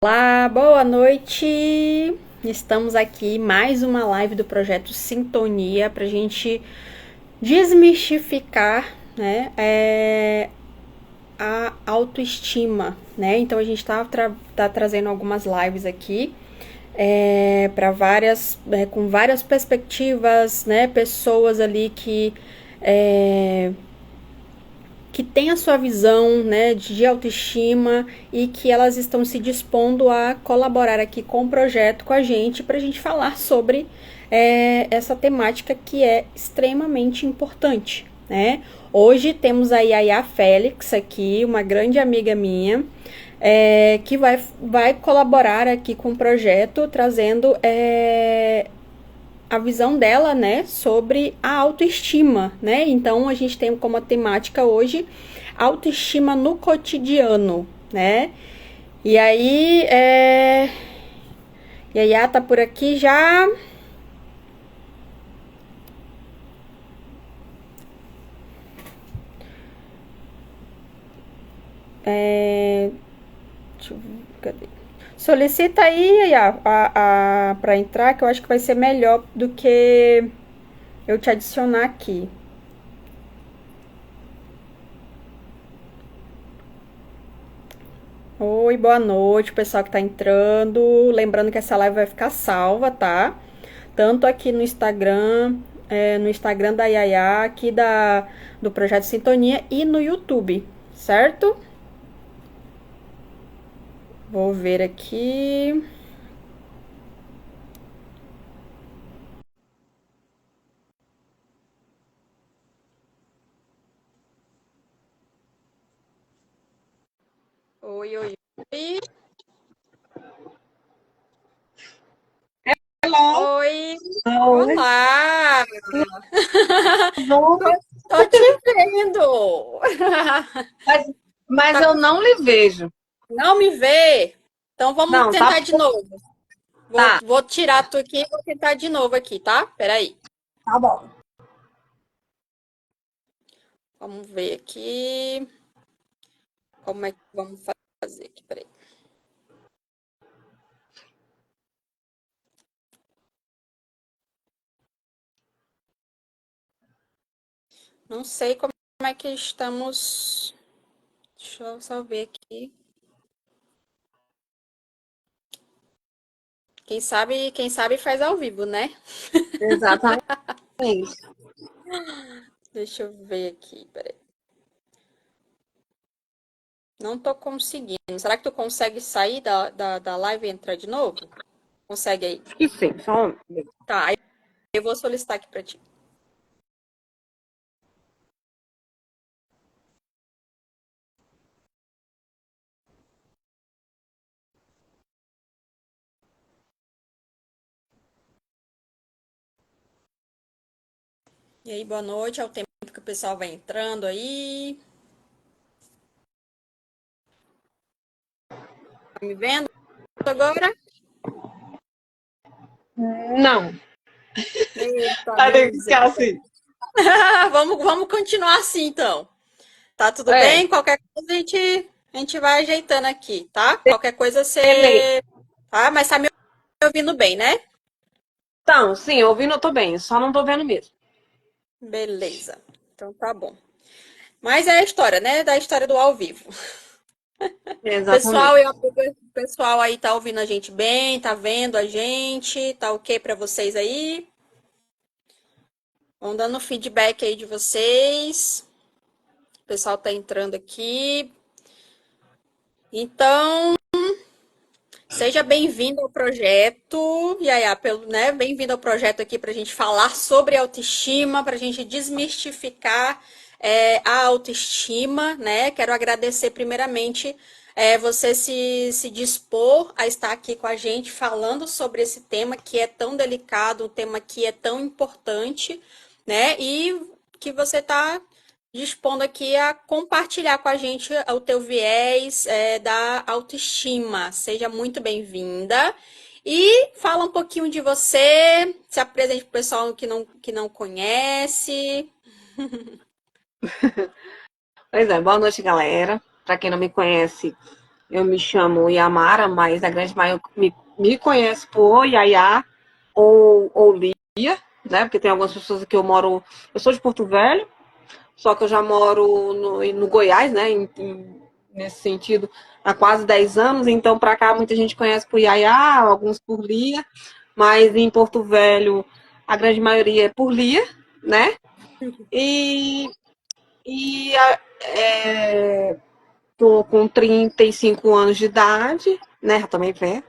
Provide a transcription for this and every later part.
Olá, boa noite! Estamos aqui mais uma live do projeto Sintonia para a gente desmistificar, né, a autoestima, né? Então a gente tá trazendo algumas lives aqui para com várias perspectivas, né? Pessoas ali que tem a sua visão, né, de autoestima e que elas estão se dispondo a colaborar aqui com o projeto com a gente para a gente falar sobre essa temática que é extremamente importante, né? Hoje temos a Yaya Félix aqui, uma grande amiga minha, que vai colaborar aqui com o projeto, trazendo a visão dela, né, sobre a autoestima, né? Então a gente tem como temática hoje autoestima no cotidiano, né? E aí, Yaya tá por aqui já. Deixa eu ver, cadê? Solicita aí, Yaya, para entrar, que eu acho que vai ser melhor do que eu te adicionar aqui. Oi, boa noite, pessoal que tá entrando. Lembrando que essa live vai ficar salva, tá? Tanto aqui no Instagram, no Instagram da Yaya, aqui do Projeto Sintonia e no YouTube, certo? Vou ver aqui. Oi, oi, oi. Hello. Oi, Oi. olá! Bom, Tô te vendo! mas, mas Tá eu com... não lhe vejo. Não me vê? Então vamos Não, tá, tentar de novo. tá, Vou tirar tu aqui e vou tentar de novo aqui, tá? Peraí. tá bom. Vamos ver aqui. Como é que vamos fazer aqui? Peraí. Não sei como é que estamos. Deixa eu só ver aqui. Quem sabe faz ao vivo, né? Exatamente. Deixa eu ver aqui, peraí. Não tô conseguindo. Será que tu consegue sair da live e entrar de novo? Consegue aí? Esqueci. Só... Tá, aí eu vou solicitar aqui pra ti. E aí, boa noite. É o tempo que o pessoal vai entrando aí. Tá me vendo agora? Não. Eita, Vai ter que ficar miséria. assim. Vamos continuar assim, então. Tá tudo É, bem? Qualquer coisa a gente vai ajeitando aqui, tá? Qualquer coisa beleza. você. Tá? Mas tá me ouvindo bem, né? Então, sim, ouvindo eu tô bem, só não tô vendo mesmo. Beleza. Então tá bom. Mas é a história, né? Da história do ao vivo. Pessoal, Exatamente. o pessoal aí tá ouvindo a gente bem, tá vendo a gente, tá ok pra vocês aí? Vão dando feedback aí de vocês. O pessoal tá entrando aqui. Então, seja bem-vindo ao projeto, Yaya, né? Bem-vindo ao projeto aqui para a gente falar sobre autoestima, para a gente desmistificar a autoestima, né? Quero agradecer primeiramente você se dispor a estar aqui com a gente falando sobre esse tema que é tão delicado, um tema que é tão importante, né? E que você está dispondo aqui a compartilhar com a gente o teu viés da autoestima. Seja muito bem-vinda. E fala um pouquinho de você, se apresente para o pessoal que não conhece. Pois é, boa noite, galera. Pra quem não me conhece, Eu me chamo Yamara, mas a grande maioria me conhece por Yaya ou Lia, né? Porque tem algumas pessoas que eu moro. Eu sou de Porto Velho, só que eu já moro no Goiás, né? Nesse sentido, há quase 10 anos. Então, para cá, muita gente conhece por Yaya, alguns por Lia, mas em Porto Velho, a grande maioria é por Lia, né? E, e tô com 35 anos de idade, né? Já também velho.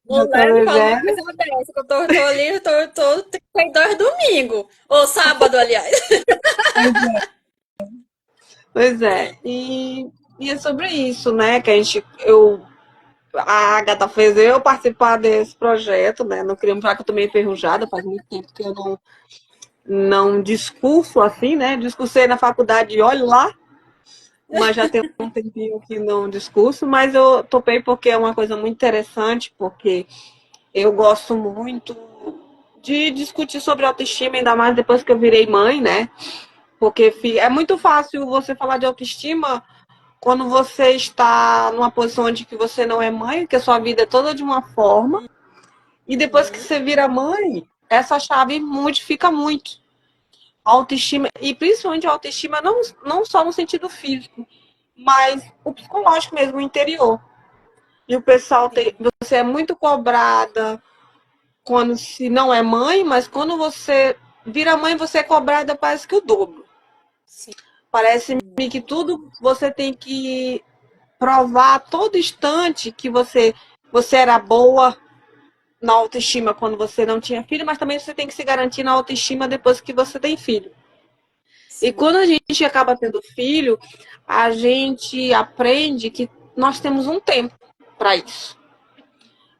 Já Mulher, não também fala uma velho. coisa dessa, que eu tô ali, tô 32 domingo. Ou sábado, aliás. Pois é. E é sobre isso, né? Que a Agatha fez eu participar desse projeto, né? Não queria mostrar que eu tô meio enferrujada, faz muito tempo que eu não discurso assim, né? Discursei na faculdade, olha lá, mas já tem um tempinho que não discurso, mas eu topei porque é uma coisa muito interessante, porque eu gosto muito de discutir sobre autoestima, ainda mais depois que eu virei mãe, né? Porque é muito fácil você falar de autoestima quando você está numa posição onde que você não é mãe, que a sua vida é toda de uma forma, e depois que Uhum. você vira mãe, essa chave modifica muito. A autoestima, e principalmente a autoestima não só no sentido físico, mas o psicológico mesmo, o interior. E o pessoal tem, Sim, você é muito cobrada quando se não é mãe, mas quando você vira mãe, você é cobrada parece que o dobro. sim. Parece-me que tudo você tem que provar a todo instante que você era boa na autoestima quando você não tinha filho, mas também você tem que se garantir na autoestima depois que você tem filho. E Sim. quando a gente acaba tendo filho, a gente aprende que nós temos um tempo para isso.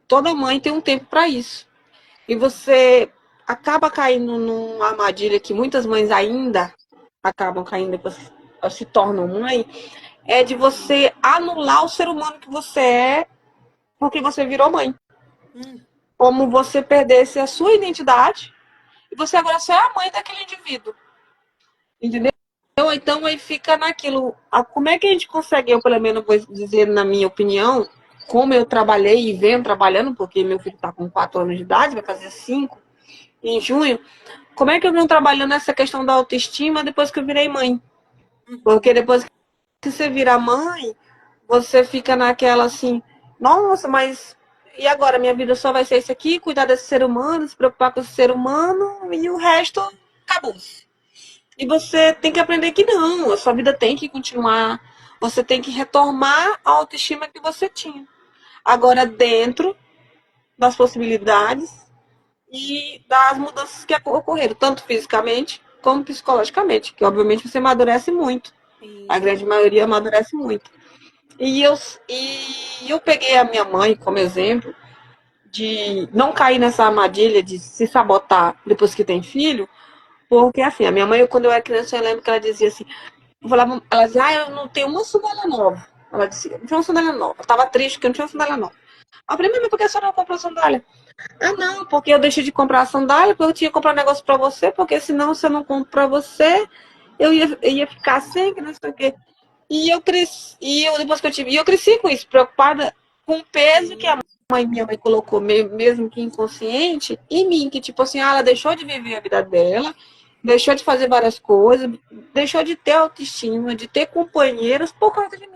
Toda mãe tem um tempo para isso. E você acaba caindo numa armadilha que muitas mães ainda acabam caindo depois que se tornam mãe, é de você anular o ser humano que você é porque você virou mãe. Hum, Como você perdesse a sua identidade e você agora só é a mãe daquele indivíduo. Entendeu? Então aí fica naquilo. Como é que a gente consegue, eu pelo menos vou dizer na minha opinião, como eu trabalhei e venho trabalhando, porque meu filho está com 4 anos de idade, vai fazer 5 em junho, como é que eu venho trabalhando essa questão da autoestima depois que eu virei mãe? Porque uhum. depois que você vira mãe, você fica naquela assim, nossa, mas e agora? Minha vida só vai ser isso aqui, cuidar desse ser humano, se preocupar com esse ser humano e o resto acabou. E você tem que aprender que não, a sua vida tem que continuar, você tem que retomar a autoestima que você tinha. Agora, dentro das possibilidades e das mudanças que ocorreram, tanto fisicamente como psicologicamente, que obviamente você amadurece muito. A Sim. grande maioria amadurece muito. E eu, e eu peguei a minha mãe como exemplo de não cair nessa armadilha de se sabotar depois que tem filho, porque assim, a minha mãe, quando eu era criança, eu lembro que ela dizia assim, eu falava, ela dizia, eu não tenho uma sandália nova. Ela disse, não tinha uma sandália nova. Eu tava triste porque eu não tinha uma sandália nova. Eu falei, mas por que a senhora não comprou sandália? Ah, não, porque eu deixei de comprar a sandália, porque eu tinha que comprar um negócio pra você, porque senão se eu não compro pra você, eu ia ficar sem, que não sei o quê. E eu cresci, depois que eu tive, e eu cresci com isso, preocupada com o peso que a Sim. minha mãe colocou, mesmo que inconsciente, em mim, que tipo assim, ela deixou de viver a vida dela, deixou de fazer várias coisas, deixou de ter autoestima, de ter companheiros por causa de mim.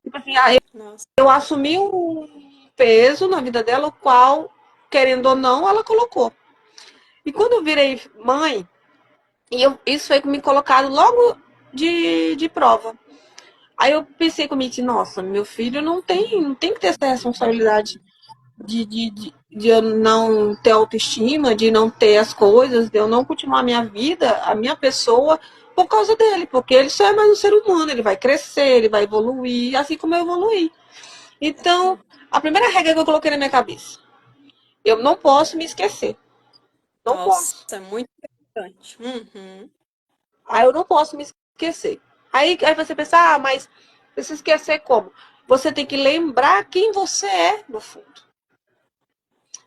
Tipo assim, Nossa. eu assumi um peso na vida dela, o qual, querendo ou não, ela colocou. E quando eu virei mãe, isso foi me colocado logo de prova. Aí eu pensei comigo, nossa, meu filho não tem que ter essa responsabilidade de eu não ter autoestima, de não ter as coisas, de eu não continuar a minha vida, a minha pessoa, por causa dele, porque ele só é mais um ser humano, ele vai crescer, ele vai evoluir, assim como eu evoluí. Então, a primeira regra que eu coloquei na minha cabeça, eu não posso me esquecer. Não Nossa, posso. é muito importante. Uhum. Aí eu não posso me esquecer. Aí você pensa, mas se esquecer como? Você tem que lembrar quem você é, no fundo.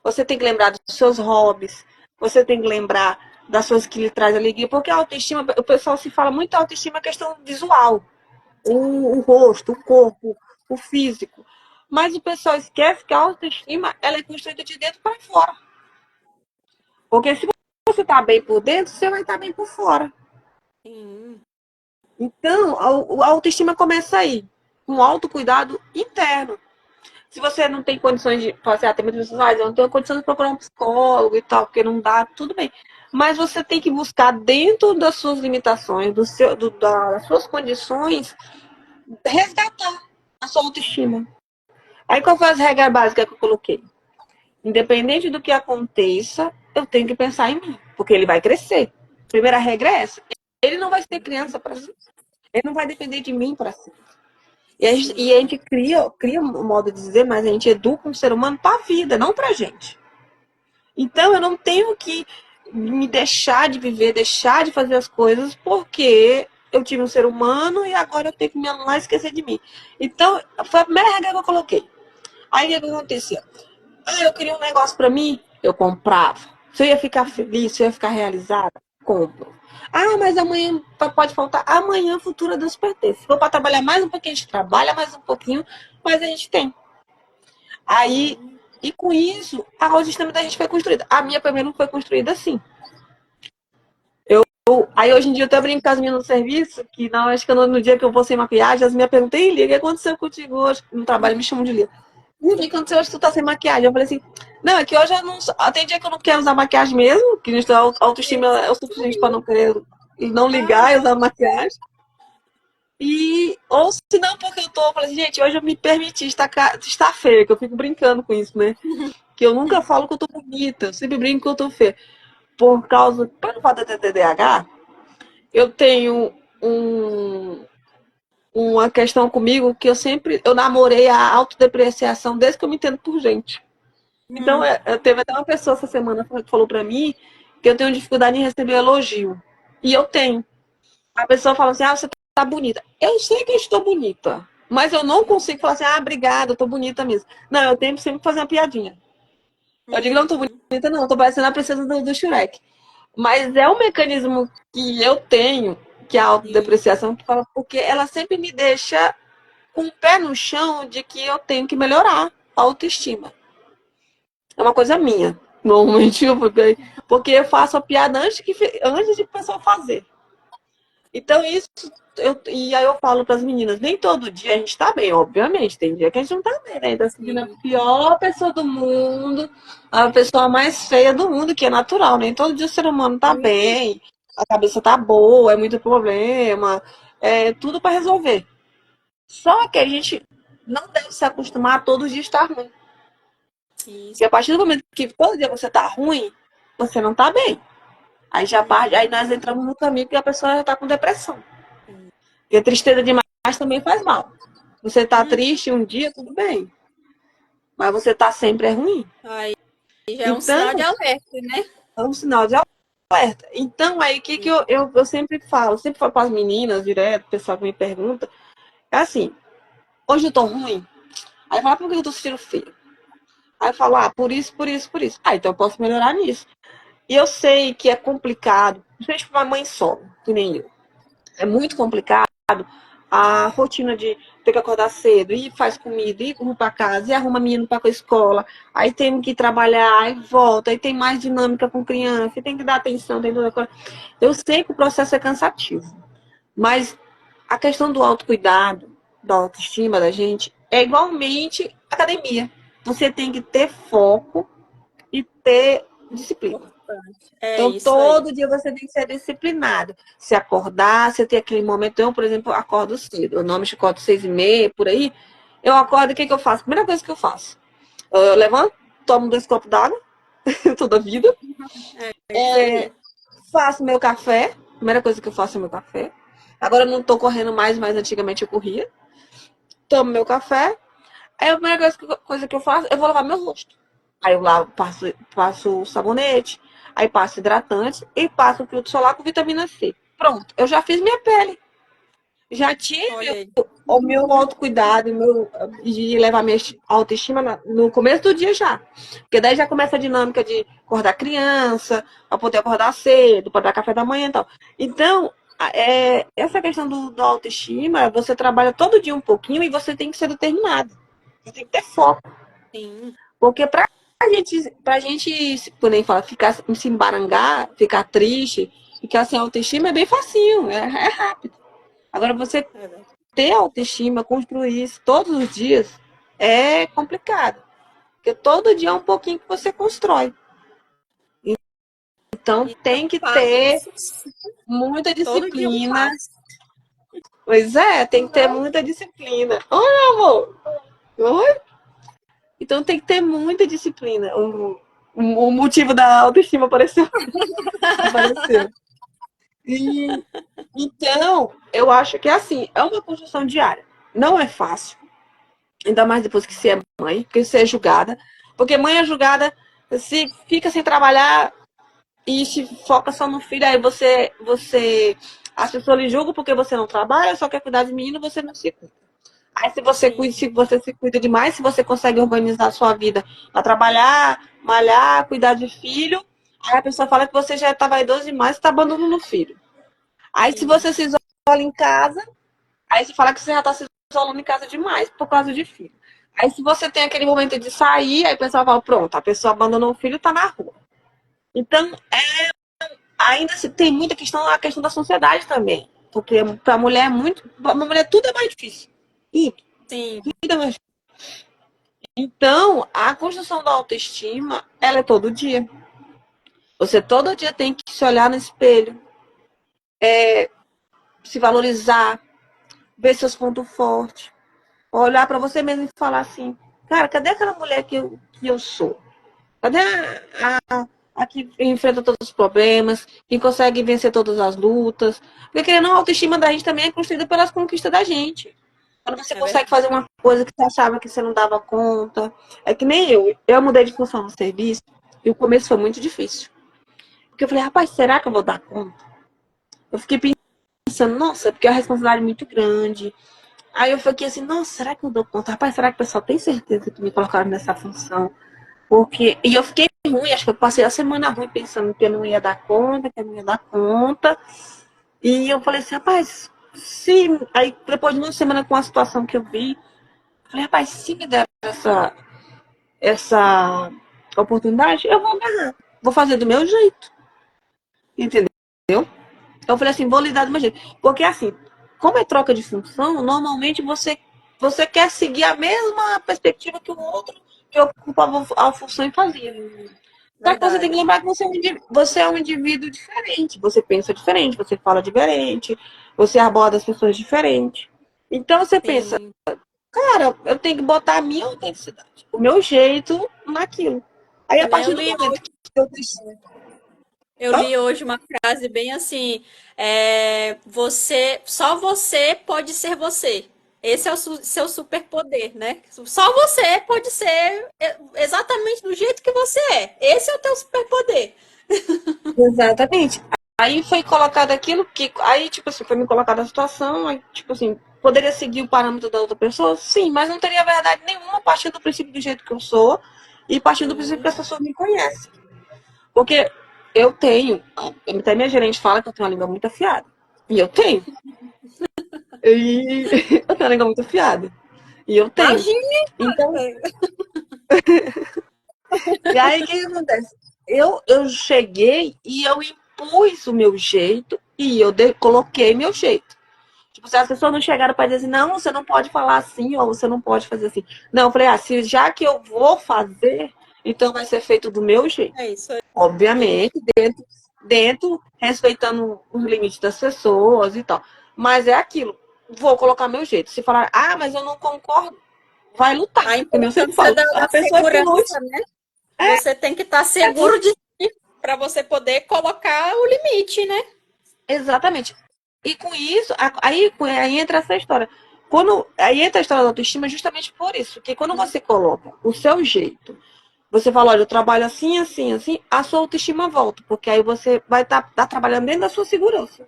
Você tem que lembrar dos seus hobbies. Você tem que lembrar das coisas que lhe traz alegria. Porque a autoestima, o pessoal se fala muito autoestima, questão visual. O rosto, o corpo. o físico. Mas o pessoal esquece que a autoestima ela é construída de dentro para fora. Porque se você está bem por dentro, você vai estar bem por fora. Sim. Então, a autoestima começa aí, com autocuidado interno. Se você não tem condições de fazer tem muitas pessoas, eu não tenho condições de procurar um psicólogo e tal, porque não dá, tudo bem. Mas você tem que buscar dentro das suas limitações, das suas condições, resgatar a sua autoestima. Aí qual foi as regras básicas que eu coloquei? Independente do que aconteça, eu tenho que pensar em mim, porque ele vai crescer. Primeira regra é essa. Ele não vai ser criança para sempre. Ele não vai depender de mim para sempre. E a gente cria um modo de dizer, mas a gente educa um ser humano para a vida, não para a gente. Então eu não tenho que me deixar de viver, deixar de fazer as coisas, porque eu tive um ser humano e agora eu tenho que me anular e esquecer de mim. Então, foi a primeira regra que eu coloquei. Aí o que acontecia? Eu queria um negócio para mim, eu comprava. Se eu ia ficar feliz, se eu ia ficar realizada, compro. Mas amanhã pode faltar. Amanhã, futuro a Deus pertence. Se for para trabalhar mais um pouquinho, a gente trabalha mais um pouquinho, mas a gente tem. Aí, e com isso, a autoestima da gente foi construída. A minha primeiro não foi construída assim. Aí hoje em dia eu até brinco com as minhas no serviço, que não, acho que no dia que eu vou sem maquiagem, as minhas perguntam, Lia, o que aconteceu contigo hoje? No trabalho me chamam de Lia. O que aconteceu hoje que tu tá sem maquiagem? Eu falei assim, não, é que hoje eu não. Tem dia que eu não quero usar maquiagem mesmo, que a autoestima é o suficiente para não querer e não ligar e usar maquiagem. Ou se não, porque eu falei assim, gente, hoje eu me permiti estar feia, que eu fico brincando com isso, né? Que eu nunca falo que eu tô bonita, eu sempre brinco que eu tô feia. Pelo fato de eu ter TDAH, eu tenho uma questão comigo que eu namorei a autodepreciação desde que eu me entendo por gente. Então, teve até uma pessoa essa semana que falou pra mim que eu tenho dificuldade em receber elogio. E eu tenho. A pessoa fala assim, você tá bonita. Eu sei que eu estou bonita, mas eu não consigo falar assim, obrigada, eu tô bonita mesmo. Não, eu tenho que sempre fazer uma piadinha. Eu digo, não tô bonita não, tô parecendo a princesa do Shrek. Mas é um mecanismo que eu tenho, que é a autodepreciação, porque ela sempre me deixa com o pé no chão de que eu tenho que melhorar a autoestima. É uma coisa minha. Normalmente, porque eu faço a piada antes de a pessoa fazer. Então, isso. E aí eu falo para as meninas: nem todo dia a gente está bem, obviamente. Tem dia que a gente não está bem, né? Então, assim, a pior pessoa do mundo, a pessoa mais feia do mundo, que é natural, nem todo dia o ser humano está bem, a cabeça tá boa, é muito problema, é tudo para resolver. Só que a gente não deve se acostumar a todos os dias estar ruim. Isso. Porque a partir do momento que todo dia você tá ruim, você não tá bem. Aí nós entramos no caminho que a pessoa já tá com depressão. Porque tristeza demais também faz mal. Você tá triste um dia, tudo bem. Mas você tá sempre é ruim. Aí já é um sinal de Então, alerta, né? é um sinal de alerta. Então, aí o que eu sempre falo para as meninas direto, o pessoal que me pergunta, é assim, hoje eu tô ruim. Aí fala, por que eu tô sentindo feio? Aí eu falo, por isso, por isso, por isso. Então eu posso melhorar nisso. E eu sei que é complicado, principalmente para uma mãe solo, que nem eu. É muito complicado a rotina de ter que acordar cedo, e faz comida, e arruma para casa, e arruma menino para a escola, aí tem que trabalhar, aí volta, aí tem mais dinâmica com criança, e tem que dar atenção, tem toda coisa. Eu sei que o processo é cansativo, mas a questão do autocuidado, da autoestima da gente, é igualmente academia. Você tem que ter foco e ter disciplina. É Então, isso aí. todo dia você tem que ser disciplinado. Se acordar, você tem aquele momento. Eu, por exemplo, acordo cedo. Eu normalmente acordo 6h30, por aí. Eu acordo, o que eu faço? Primeira coisa que eu faço. Eu levanto, tomo 2 copos d'água, toda a vida. Faço meu café. Primeira coisa que eu faço é meu café. Agora eu não tô correndo mais, mas antigamente eu corria. Tomo meu café. Aí a primeira coisa que eu faço, eu vou lavar meu rosto. Aí eu lavo, passo o sabonete, aí passo hidratante e passo o filtro solar com vitamina C. Pronto, eu já fiz minha pele. Já tive o meu autocuidado, de levar minha autoestima no começo do dia já. Porque daí já começa a dinâmica de acordar criança, para poder acordar cedo, para dar café da manhã e tal. Então, essa questão do autoestima, você trabalha todo dia um pouquinho e você tem que ser determinado. Você tem que ter foco. Sim, Porque pra gente, por nem falar, ficar, se embarangar, ficar triste, ficar sem autoestima é bem facinho, é rápido. Agora, você é verdade. ter autoestima, construir isso todos os dias, é complicado. Porque todo dia é um pouquinho que você constrói. Então, E tem que ter passo, muita todo dia um disciplina. passo. Pois é, tem que ter muita disciplina. Oi, meu amor. Oi? Então, tem que ter muita disciplina. O motivo da autoestima apareceu. Apareceu. E, então, eu acho que é assim, é uma construção diária. Não é fácil, ainda mais depois que você é mãe, porque você é julgada. Porque mãe é julgada, se fica sem trabalhar e se foca só no filho, aí as pessoas lhe julgam porque você não trabalha, só quer cuidar de menino, você não se cuida. Aí Sim, se você se cuida demais, se você consegue organizar a sua vida para trabalhar, malhar, cuidar de filho, aí a pessoa fala que você já está vaidoso demais e está abandonando o filho. Aí se sim, você se isola em casa, aí você fala que você já está se isolando em casa demais por causa de filho. Aí se você tem aquele momento de sair, aí o pessoal fala, pronto, a pessoa abandonou o filho e está na rua. Então, ainda se tem muita questão, a questão da sociedade também. Porque para a mulher é muito. Para a mulher tudo é mais difícil. Tudo, sim, tudo é mais difícil. Então, a construção da autoestima, ela é todo dia. Você todo dia tem que se olhar no espelho, se valorizar, ver seus pontos fortes, olhar para você mesmo e falar assim, cara, cadê aquela mulher que eu sou? Cadê a que enfrenta todos os problemas, que consegue vencer todas as lutas? Porque, querendo ou não, a autoestima da gente também é construída pelas conquistas da gente. Quando você é consegue verdade. fazer uma coisa que você achava que você não dava conta. É que nem eu. Eu mudei de função no serviço e o começo foi muito difícil. Porque eu falei, rapaz, será que eu vou dar conta? Eu fiquei pensando, nossa, porque a responsabilidade é muito grande. Aí eu fiquei assim, nossa, será que eu dou conta? Rapaz, será que o pessoal tem certeza que me colocaram nessa função? Porque. E eu fiquei ruim, acho que eu passei a semana ruim pensando que eu não ia dar conta, que eu não ia dar conta. E eu falei assim, rapaz, se. Aí depois de uma semana com a situação que eu vi, eu falei, rapaz, se me der essa oportunidade, eu vou agarrar. Vou fazer do meu jeito. Entendeu? Eu falei assim, vou lidar do meu jeito. Porque assim, como é troca de função, normalmente você quer seguir a mesma perspectiva que o outro que ocupava a função e fazia. Só que você tem que Verdade. lembrar que você é um indivíduo diferente. Você pensa diferente, você fala diferente, você aborda as pessoas diferente. Então você pensa, Sim. cara, eu tenho que botar a minha autenticidade, o meu jeito naquilo. Aí Que a nem partir do momento que eu eu li hoje uma frase bem assim, só você pode ser você. Esse é o seu superpoder, né? Só você pode ser exatamente do jeito que você é. Esse é o teu superpoder. exatamente. Aí foi colocado aquilo que. Aí, tipo assim, foi me colocada a situação, aí, tipo assim, poderia seguir o parâmetro da outra pessoa? Sim, mas não teria verdade nenhuma partindo do princípio do jeito que eu sou e partindo do princípio que Sim, as pessoas me conhecem. Porque eu tenho, até minha gerente fala que eu tenho uma língua muito afiada. E eu tenho. E eu tenho uma língua muito afiada. E eu tenho. imagine. Então, e aí o que, que acontece? Eu cheguei e eu impus o meu jeito e coloquei meu jeito. Tipo, se as pessoas não chegaram para dizer assim, não, você não pode falar assim, ou você não pode fazer assim. Não, eu falei, já que eu vou fazer, então vai ser feito do meu jeito. É isso aí. Obviamente, respeitando os limites das pessoas e tal. Mas é aquilo, vou colocar meu jeito. Se falar, ah, mas eu não concordo, vai lutar. A Como eu sempre importância falo, da a pessoa que lute, segurança, né? Você tem que estar seguro de si para você poder colocar o limite, né? exatamente. E com isso, aí entra essa história. Aí entra a história da autoestima justamente por isso. Que quando você coloca o seu jeito, você fala, olha, eu trabalho assim, assim, assim, a sua autoestima volta. Porque aí você vai estar trabalhando dentro da sua segurança.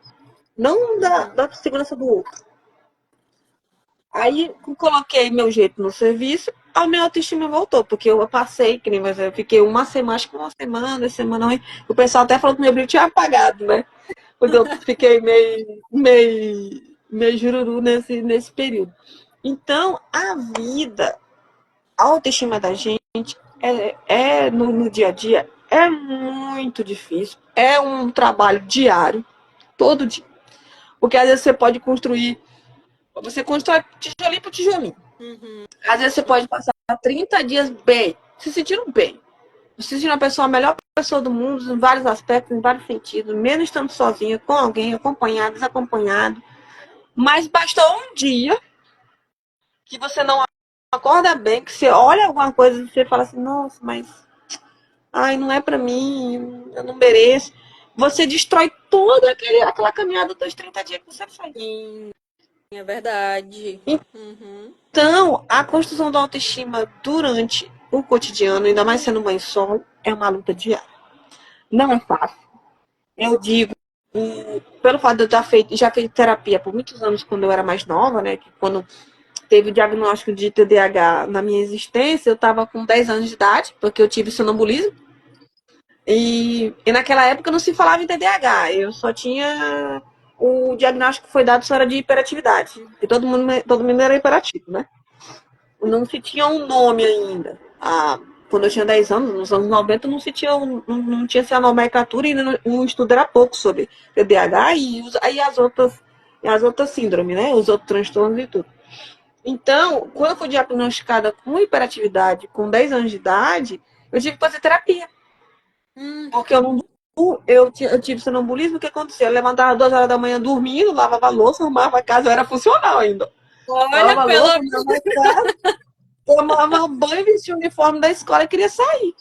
Não da segurança do outro. Aí coloquei meu jeito no serviço, a minha autoestima voltou. Porque eu passei, que nem eu fiquei uma semana, acho que uma semana, 2 semanas, o pessoal até falou que meu brilho tinha apagado, né? Pois eu fiquei meio jururu nesse período. Então, a autoestima da gente no dia a dia é muito difícil. É um trabalho diário, todo dia. Porque às vezes você constrói tijolinho por tijolinho. Uhum. Às vezes você pode passar 30 dias bem, se sentindo bem. Se sentindo a pessoa, a melhor pessoa do mundo, em vários aspectos, em vários sentidos, mesmo estando sozinha, com alguém, acompanhado, desacompanhado. Mas basta um dia que você não acorda bem, que você olha alguma coisa e você fala assim, nossa, mas ai, não é pra mim, eu não mereço. Você destrói toda aquela caminhada dos 30 dias que você faz. Sim, é verdade. Uhum. Então, a construção da autoestima durante o cotidiano, ainda mais sendo mãe solo, é uma luta diária. Não é fácil. Eu digo, pelo fato de eu já feito terapia por muitos anos quando eu era mais nova, né? Que quando teve o diagnóstico de TDAH na minha existência, eu estava com 10 anos de idade, porque eu tive sonambulismo. E naquela época não se falava em TDAH, eu só tinha. O diagnóstico que foi dado só era de hiperatividade. E todo mundo era hiperativo, né? Não se tinha um nome ainda. Quando eu tinha 10 anos, nos anos 90, não se tinha, não tinha essa nomenclatura e o estudo era pouco sobre TDAH aí as outras síndromes, né? Os outros transtornos e tudo. Então, quando eu fui diagnosticada com hiperatividade com 10 anos de idade, eu tive que fazer terapia. Porque eu tive sonambulismo, o que aconteceu? Eu levantava 2 horas da manhã dormindo, lavava louça, arrumava a casa, eu era funcional ainda. Olha, Lavava pelo. louça, arrumava a casa, tomava banho, vestia o uniforme da escola e queria sair.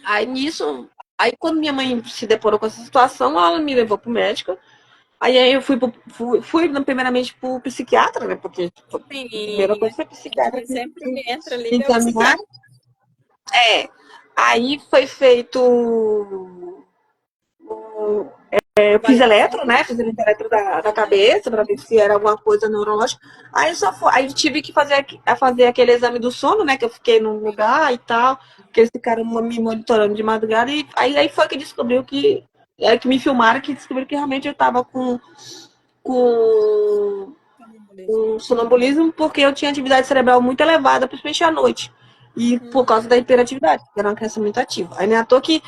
Aí nisso, aí quando minha mãe se deparou com essa situação, ela me levou pro médico. Aí eu fui primeiramente pro psiquiatra, né? Porque a primeira Sim, coisa foi psiquiatra sempre que entra ali, é o examinar. psiquiatra. É. Aí foi feito. Eu fiz Avaliação. eletro, né? Fiz eletro da cabeça para ver se era alguma coisa neurológica. Aí tive que fazer aquele exame do sono, né? Que eu fiquei num lugar e tal, que eles ficaram me monitorando de madrugada. E aí foi que descobriu que me filmaram, que descobriu que realmente eu estava com sonambulismo, porque eu tinha atividade cerebral muito elevada, principalmente à noite. E por causa da hiperatividade, que era uma criança muito ativa. Aí nem à toa que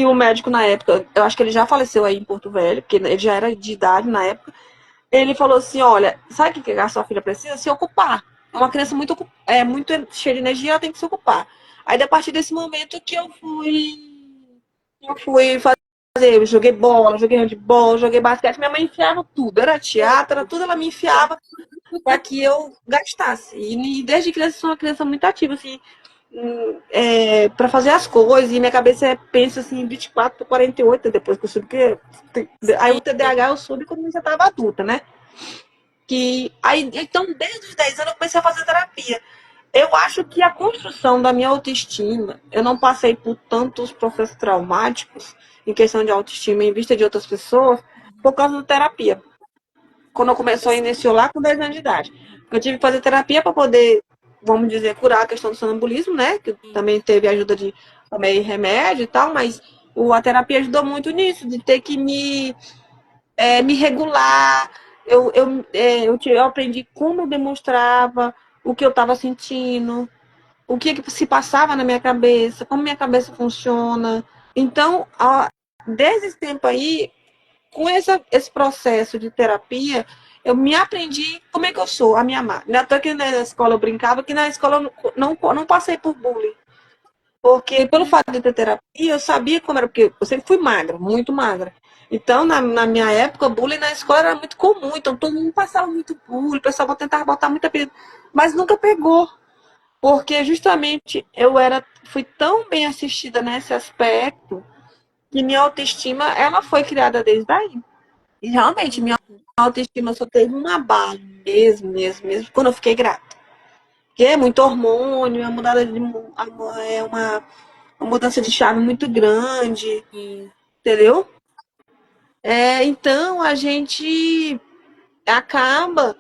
o médico na época, eu acho que ele já faleceu aí em Porto Velho, porque ele já era de idade na época, ele falou assim, olha, sabe o que a sua filha precisa? Se ocupar. É uma criança muito cheia de energia, ela tem que se ocupar. Aí, a partir desse momento que eu fui fazer, eu joguei bola, joguei handball, joguei basquete, minha mãe enfiava tudo, era teatro, era tudo, ela me enfiava para que eu gastasse. E desde criança eu sou uma criança muito ativa, assim, para fazer as coisas, e minha cabeça pensa assim, 24 para 48, depois que eu soube que. Aí o TDAH eu soube quando eu já estava adulta, né? Então, desde os 10 anos eu comecei a fazer terapia. Eu acho que a construção da minha autoestima, eu não passei por tantos processos traumáticos em questão de autoestima em vista de outras pessoas por causa da terapia. Quando eu começou, iniciou lá com 10 anos de idade. Eu tive que fazer terapia para poder, vamos dizer, curar a questão do sonambulismo, né? Que também teve ajuda de tomei remédio e tal, mas a terapia ajudou muito nisso, de ter que me regular. Eu aprendi como eu demonstrava o que eu estava sentindo, o que se passava na minha cabeça, como minha cabeça funciona. Então, desde esse tempo aí, com esse processo de terapia, eu me aprendi como é que eu sou, a me amar. Até que na escola eu brincava que na escola eu não passei por bullying. Porque pelo fato de ter terapia, eu sabia como era, porque eu sempre fui magra, muito magra. Então, na minha época, bullying na escola era muito comum, então todo mundo passava muito bullying, o pessoal tentava botar muita apelido, mas nunca pegou. Porque justamente fui tão bem assistida nesse aspecto que minha autoestima, ela foi criada desde aí. E realmente, minha autoestima só teve uma base mesmo, quando eu fiquei grávida. Porque é muito hormônio, é uma mudança de chave muito grande, Sim. entendeu? Então a gente acaba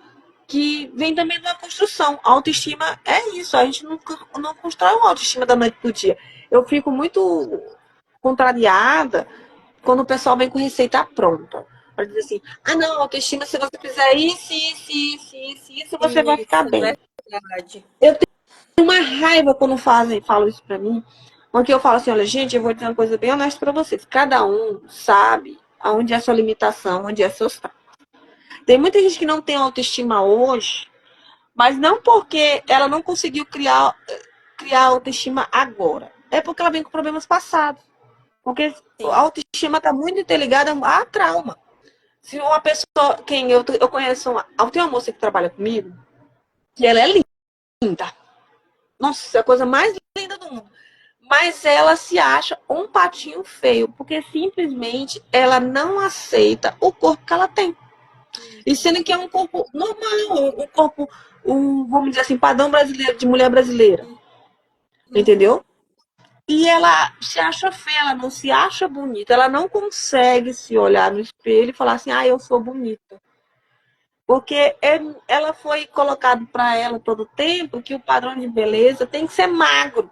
que vem também de uma construção. A autoestima é isso, a gente não constrói uma autoestima da noite pro dia. Eu fico muito contrariada quando o pessoal vem com receita pronta. para dizer assim, ah não, autoestima, se você fizer isso, você vai ficar Isso, bem. verdade. Eu tenho uma raiva quando falam isso pra mim, porque eu falo assim, olha, gente, eu vou dizer uma coisa bem honesta pra vocês. Cada um sabe aonde é a sua limitação, onde é seu status. Tem muita gente que não tem autoestima hoje, mas não porque ela não conseguiu criar autoestima agora. É porque ela vem com problemas passados. Porque a Sim. autoestima está muito interligada a trauma. Se uma pessoa, quem eu conheço, tem uma moça que trabalha comigo, que ela é linda. Nossa, é a coisa mais linda do mundo. Mas ela se acha um patinho feio, porque simplesmente ela não aceita o corpo que ela tem. E sendo que é um corpo normal, um corpo, vamos dizer assim, padrão brasileiro, de mulher brasileira. Uhum. Entendeu? E ela se acha feia, ela não se acha bonita, ela não consegue se olhar no espelho e falar assim, ah, eu sou bonita. Porque ela foi colocado para ela todo o tempo que o padrão de beleza tem que ser magro.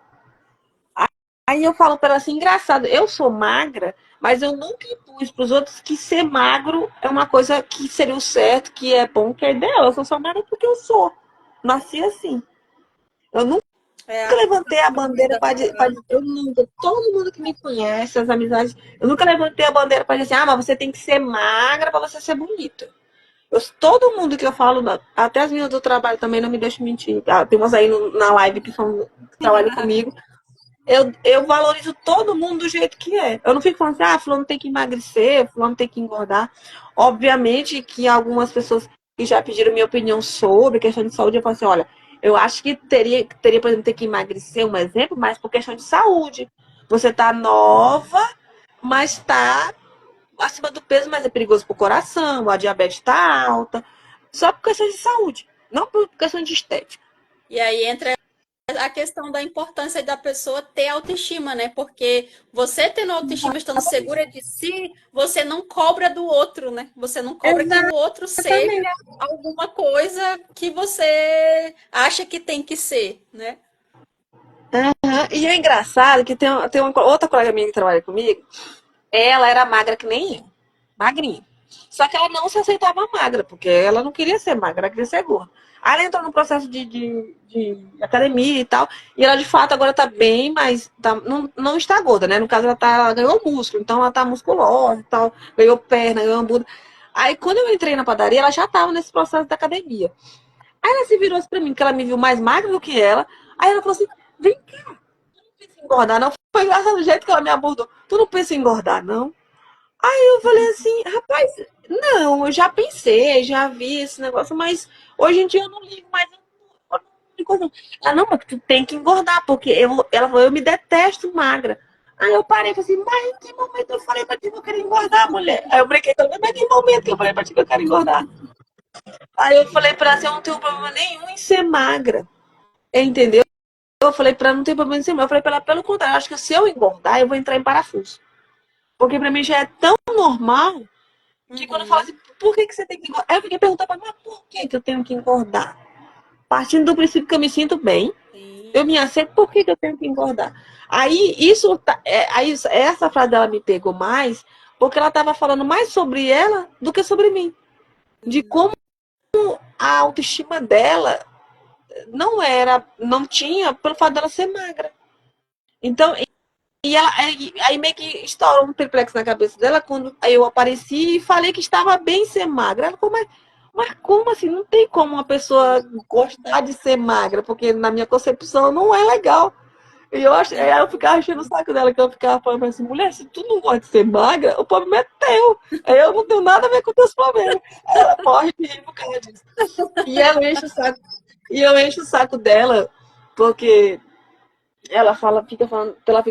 Aí eu falo para ela assim, engraçado, eu sou magra, mas eu nunca impus para os outros que ser magro é uma coisa que seria o certo, que é bom, que é dela. Eu só sou magra porque eu sou. Nasci assim. Eu nunca É, levantei a bandeira para dizer, eu nunca, todo mundo que me conhece, as amizades, eu nunca levantei a bandeira para dizer assim, ah, mas você tem que ser magra para você ser bonita. Todo mundo que eu falo, até as meninas do trabalho também não me deixam mentir. Tem umas aí na live que trabalham comigo. Eu valorizo todo mundo do jeito que é. Eu não fico falando assim, ah, fulano tem que emagrecer, fulano tem que engordar. Obviamente que algumas pessoas que já pediram minha opinião sobre questão de saúde, eu falo assim, olha, eu acho que teria, por exemplo, ter que emagrecer, um exemplo, mas por questão de saúde. Você tá nova, mas tá acima do peso, mas é perigoso pro coração, a diabetes tá alta. Só por questão de saúde, não por questão de estética. e aí entra a questão da importância da pessoa ter autoestima, né? Porque você tendo autoestima, estando segura de si, você não cobra do outro, né? Você não cobra que o outro seja Exatamente. alguma coisa que você acha que tem que ser, né? E é engraçado que tem uma outra colega minha que trabalha comigo, ela era magra que nem eu, magrinha. Só que ela não se aceitava magra, porque ela não queria ser magra, ela queria ser gorda. Aí ela entrou no processo de academia e tal, e ela de fato agora tá bem, mas não está gorda, né? No caso, ela ganhou músculo, então ela tá musculosa e tal, ganhou perna, ganhou bunda. Aí quando eu entrei na padaria, ela já tava nesse processo da academia. Aí ela se virou assim pra mim, que ela me viu mais magra do que ela. Aí ela falou assim: vem pensa em engordar, não. Foi engraçado do jeito que ela me abordou. Tu não pensa em engordar, não? Aí eu falei assim, rapaz, não, eu já pensei, já vi esse negócio, mas hoje em dia eu não ligo mais. Eu não ligo, não. Ela, não, mas tu tem que engordar, porque ela falou, eu me detesto magra. Aí eu parei e falei assim, mas em que momento eu falei pra ti que eu quero engordar, mulher? Aí eu brinquei com ela, mas em que momento que eu falei pra ti que eu quero engordar? Aí eu falei pra ela assim, eu não tenho problema nenhum em ser magra, entendeu? Eu falei pra ela, não tem problema em ser magra. Eu falei pra ela, pelo contrário, eu acho que se eu engordar, eu vou entrar em parafuso. Porque pra mim já é tão normal que quando eu falo Uhum. assim, por que você tem que engordar? Aí eu fiquei perguntando pra mim, mas por que eu tenho que engordar? Partindo do princípio que eu me sinto bem, eu Sim. me aceito, por que eu tenho que engordar? Aí, essa frase dela me pegou mais, porque ela estava falando mais sobre ela do que sobre mim. De como a autoestima dela não tinha pelo fato dela ser magra. Então, aí meio que estourou um triplex na cabeça dela quando aí eu apareci e falei que estava bem ser magra. Ela falou, mas como assim? Não tem como uma pessoa gostar de ser magra, porque na minha concepção não é legal. Aí eu ficava enchendo o saco dela, que eu ficava falando assim, mulher, se tu não gosta de ser magra, o problema é teu. Aí eu não tenho nada a ver com teus problemas. Aí ela pode rir por causa disso. E eu encho o saco, e eu encho o saco dela, porque ela fica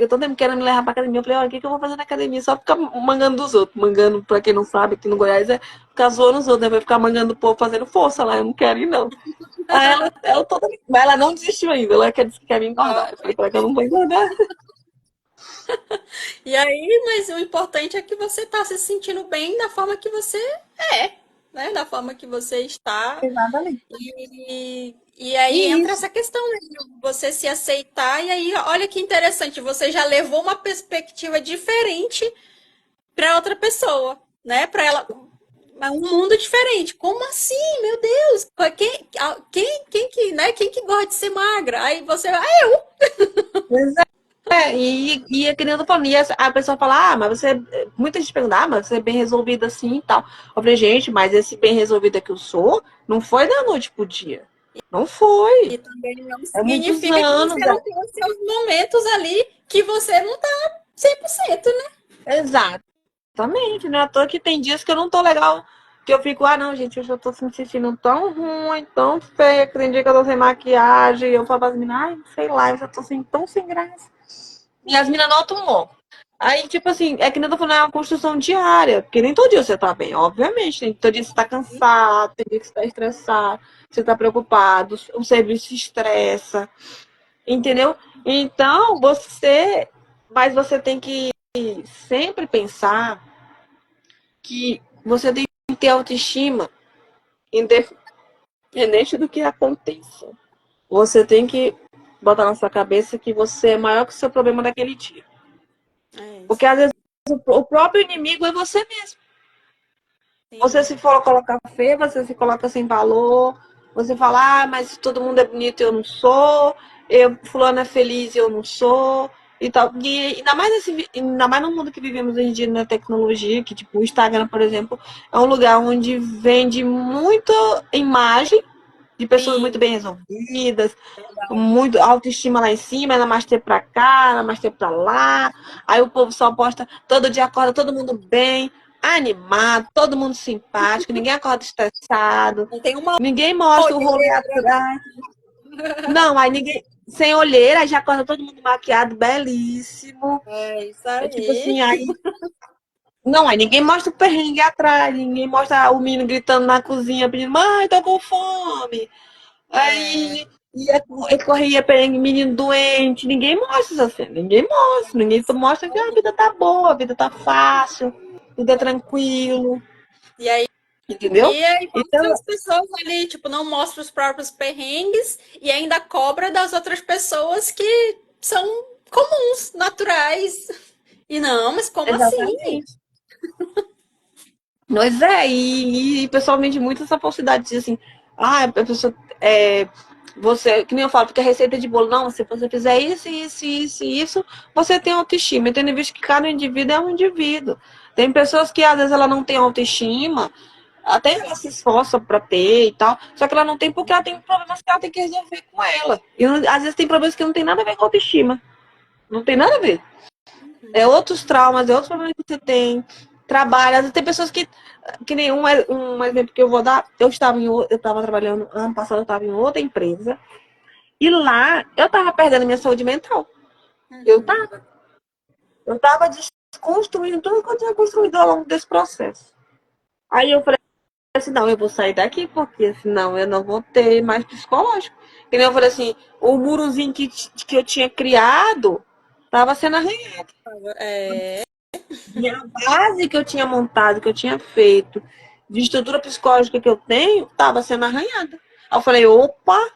todo tempo querendo me levar pra academia. Eu falei, olha, o que, que eu vou fazer na academia? Só ficar mangando dos outros. Mangando, pra quem não sabe, aqui no Goiás é ficar zoando os outros, né? Vai ficar mangando o povo fazendo força lá, eu não quero ir, não. Aí ela toda. Mas ela não desistiu ainda, ela disse que quer me engordar. Eu falei pra ela que eu não vou engordar. E aí, mas o importante é que você tá se sentindo bem da forma que você é, né? Da forma que você está. Exatamente. E aí E entra isso. essa questão, né, de você se aceitar, e aí, olha que interessante, você já levou uma perspectiva diferente para outra pessoa, né? Para ela. é um mundo diferente. Como assim, meu Deus? Quem que, né? Quem que gosta de ser magra? Aí você, Pois e é que nem eu tô falando, a pessoa fala, mas você. Muita gente pergunta, mas você é bem resolvida assim e tal. Eu falei, gente, mas esse bem resolvida que eu sou, não foi da noite pro dia. Não foi. e também não É muitos significa que anos. você não tem os seus momentos ali que você não tá 100%, né? Exatamente, né? À toa que tem dias que eu não tô legal. Que eu fico, não, gente, hoje eu tô me sentindo tão ruim, tão feia, que tem dia que eu tô sem maquiagem. E eu falo para as meninas, sei lá, eu já tô assim, tão sem graça. E as meninas notam logo. Aí, tipo assim, é que nem eu tô falando, é uma construção diária. Porque nem todo dia você tá bem, obviamente. Nem todo dia você tá cansado, tem dia que você tá estressado, você tá preocupado, o serviço se estressa, entendeu? Então, você. Mas você tem que sempre pensar que você tem que ter autoestima, independente do que aconteça. Você tem que botar na sua cabeça que você é maior que o seu problema daquele dia. É Porque isso. às vezes o próprio inimigo é você mesmo. Você Sim. se for colocar feio, você se coloca sem valor. Você fala, mas todo mundo é bonito e eu não sou. Fulano é feliz e eu não sou. E tal. E ainda mais no mundo que vivemos hoje em dia na tecnologia, que tipo, o Instagram, por exemplo, é um lugar onde vende muita imagem de pessoas muito Sim, bem resolvidas, verdade. muito autoestima lá em cima, namastê pra cá, namastê pra lá. Aí o povo só posta, todo dia acorda todo mundo bem, animado, todo mundo simpático, ninguém acorda estressado, Não tem uma ninguém mostra o rolê olheira. atrás. Não, aí ninguém. Sem olheira, aí já acorda todo mundo maquiado, belíssimo. É isso É tipo aí. assim, aí. Não, aí ninguém mostra o perrengue atrás, ninguém mostra o menino gritando na cozinha, pedindo, mãe, tô com fome. É, Aí corria perrengue, menino doente. Ninguém mostra essa cena. Ninguém mostra. Ninguém mostra que a vida tá boa, a vida tá fácil, tudo é tranquilo. e aí, Entendeu? mostra Então, as pessoas ali, tipo, não mostra os próprios perrengues e ainda cobra das outras pessoas que são comuns, naturais. E não, mas como assim? exatamente. Pois é, e pessoalmente muito essa falsidade de dizer assim, a pessoa você, que nem eu falo, porque a receita de bolo, não, se você fizer isso, isso, isso, isso, você tem autoestima. Tendo visto que cada indivíduo é um indivíduo. Tem pessoas que às vezes ela não tem autoestima, até ela se esforça para ter e tal, só que ela não tem porque ela tem problemas que ela tem que resolver com ela. E às vezes tem problemas que não tem nada a ver com autoestima. Não tem nada a ver. É outros traumas, é outros problemas que você tem. Trabalho. Às vezes tem pessoas que nem um exemplo que eu vou dar. Eu estava trabalhando, ano passado eu estava em outra empresa. E lá eu estava perdendo minha saúde mental. Eu Uhum. estava. Eu estava desconstruindo tudo que eu tinha construído ao longo desse processo. Aí eu falei assim, não, eu vou sair daqui, porque senão eu não vou ter mais psicológico. E nem eu falei assim, o murozinho que eu tinha criado estava sendo arranhado. É, E a base que eu tinha montado, que eu tinha feito, de estrutura psicológica que eu tenho, estava sendo arranhada. Aí eu falei, opa,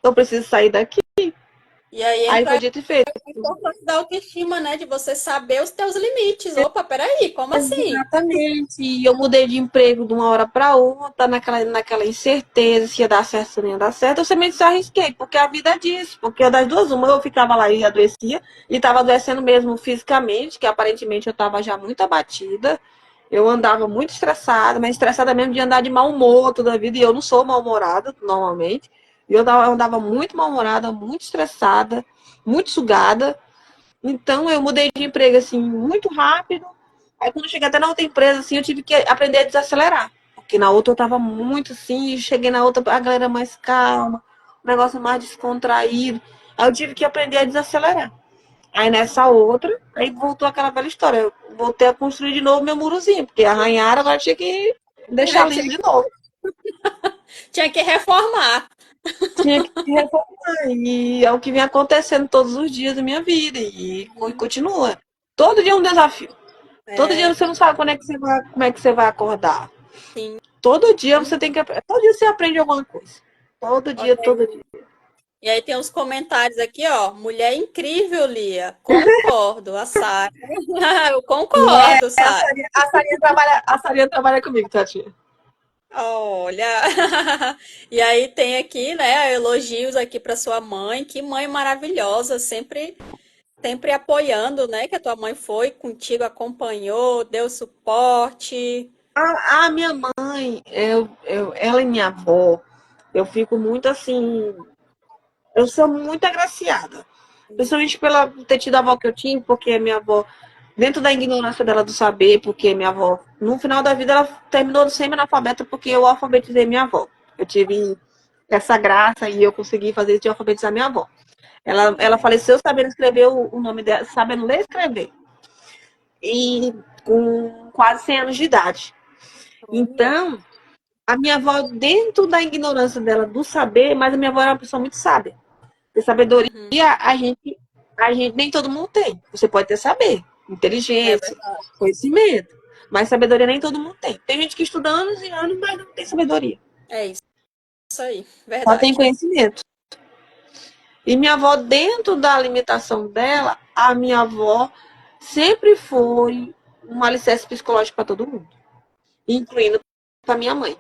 eu preciso sair daqui. e aí Aí foi entra dito e feito. a importância da autoestima, né? De você saber os teus limites. Opa, peraí, como assim? Exatamente. E eu mudei de emprego de uma hora para outra, naquela incerteza se ia dar certo, se não ia dar certo. Eu simplesmente arrisquei, porque a vida é disso. Porque das duas, uma, eu ficava lá e adoecia, e estava adoecendo mesmo fisicamente, que aparentemente eu estava já muito abatida. Eu andava muito estressada, mas estressada mesmo de andar de mau humor toda a vida, e eu não sou mal-humorada normalmente. E eu andava muito mal-humorada, muito estressada, muito sugada. Então eu mudei de emprego assim muito rápido. Aí quando eu cheguei até na outra empresa, assim, eu tive que aprender a desacelerar. Porque na outra eu tava muito assim, e cheguei na outra, a galera mais calma, o negócio mais descontraído. Aí eu tive que aprender a desacelerar. Aí nessa outra, aí voltou aquela velha história. Eu voltei a construir de novo meu murozinho, porque arranharam, agora tinha que deixar liso de novo. Tinha que reformar. Tinha que reformar. E é o que vem acontecendo todos os dias da minha vida. E continua. Todo dia é um desafio. Todo dia É, você não sabe quando é que você vai, como é que você vai acordar. sim. Todo dia você tem que aprender. Todo dia você aprende alguma coisa. Todo Olha dia, todo dia. e aí tem uns comentários aqui, ó. Mulher incrível, Lia. Concordo, a Sara. Eu E concordo, a Sara. Sarinha, a Sarinha trabalha comigo, Tati. Olha, e aí tem aqui, né, elogios aqui para sua mãe. Que mãe maravilhosa, sempre apoiando, né? Que a tua mãe foi contigo, acompanhou, deu suporte. A minha mãe, ela e minha avó, eu fico muito assim. Eu sou muito agraciada. Principalmente pela ter tido a avó que eu tive, porque a minha avó, dentro da ignorância dela do saber, porque minha avó, no final da vida, ela terminou semi-analfabeta porque eu alfabetizei minha avó. Eu tive essa graça e eu consegui fazer isso de alfabetizar minha avó. Ela faleceu sabendo escrever o nome dela, sabendo ler e escrever. E com quase 100 anos de idade. Olha. Então, a minha avó, dentro da ignorância dela do saber, mas a minha avó era uma pessoa muito sábia. Porque sabedoria Uhum, a gente nem todo mundo tem. Você pode ter saber, é inteligência, verdade. conhecimento. Mas sabedoria nem todo mundo tem. Tem gente que estuda anos e anos, mas não tem sabedoria. É isso aí, Só tem verdade. conhecimento. E minha avó, dentro da limitação dela, a minha avó sempre foi um alicerce psicológico para todo mundo, incluindo para minha mãe.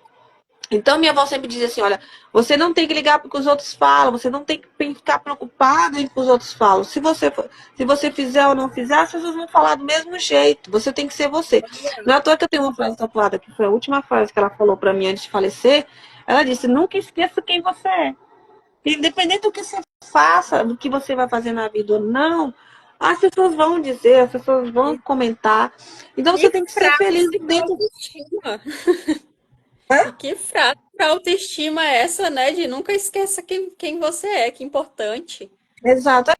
Então, minha avó sempre dizia assim: olha, você não tem que ligar para o que os outros falam, você não tem que ficar preocupado em o que os outros falam. Se você fizer ou não fizer, as pessoas vão falar do mesmo jeito. Você tem que ser você. Não é à toa que eu tenho uma frase tatuada, que foi a última frase que ela falou para mim antes de falecer. Ela disse: nunca esqueça quem você é. Independente do que você faça, do que você vai fazer na vida ou não, as pessoas vão dizer, as pessoas vão E comentar. Então, que você tem que ser feliz frase para dentro. autoestima. E que frase para autoestima é essa, né? De nunca esqueça quem você é, que importante. Exatamente.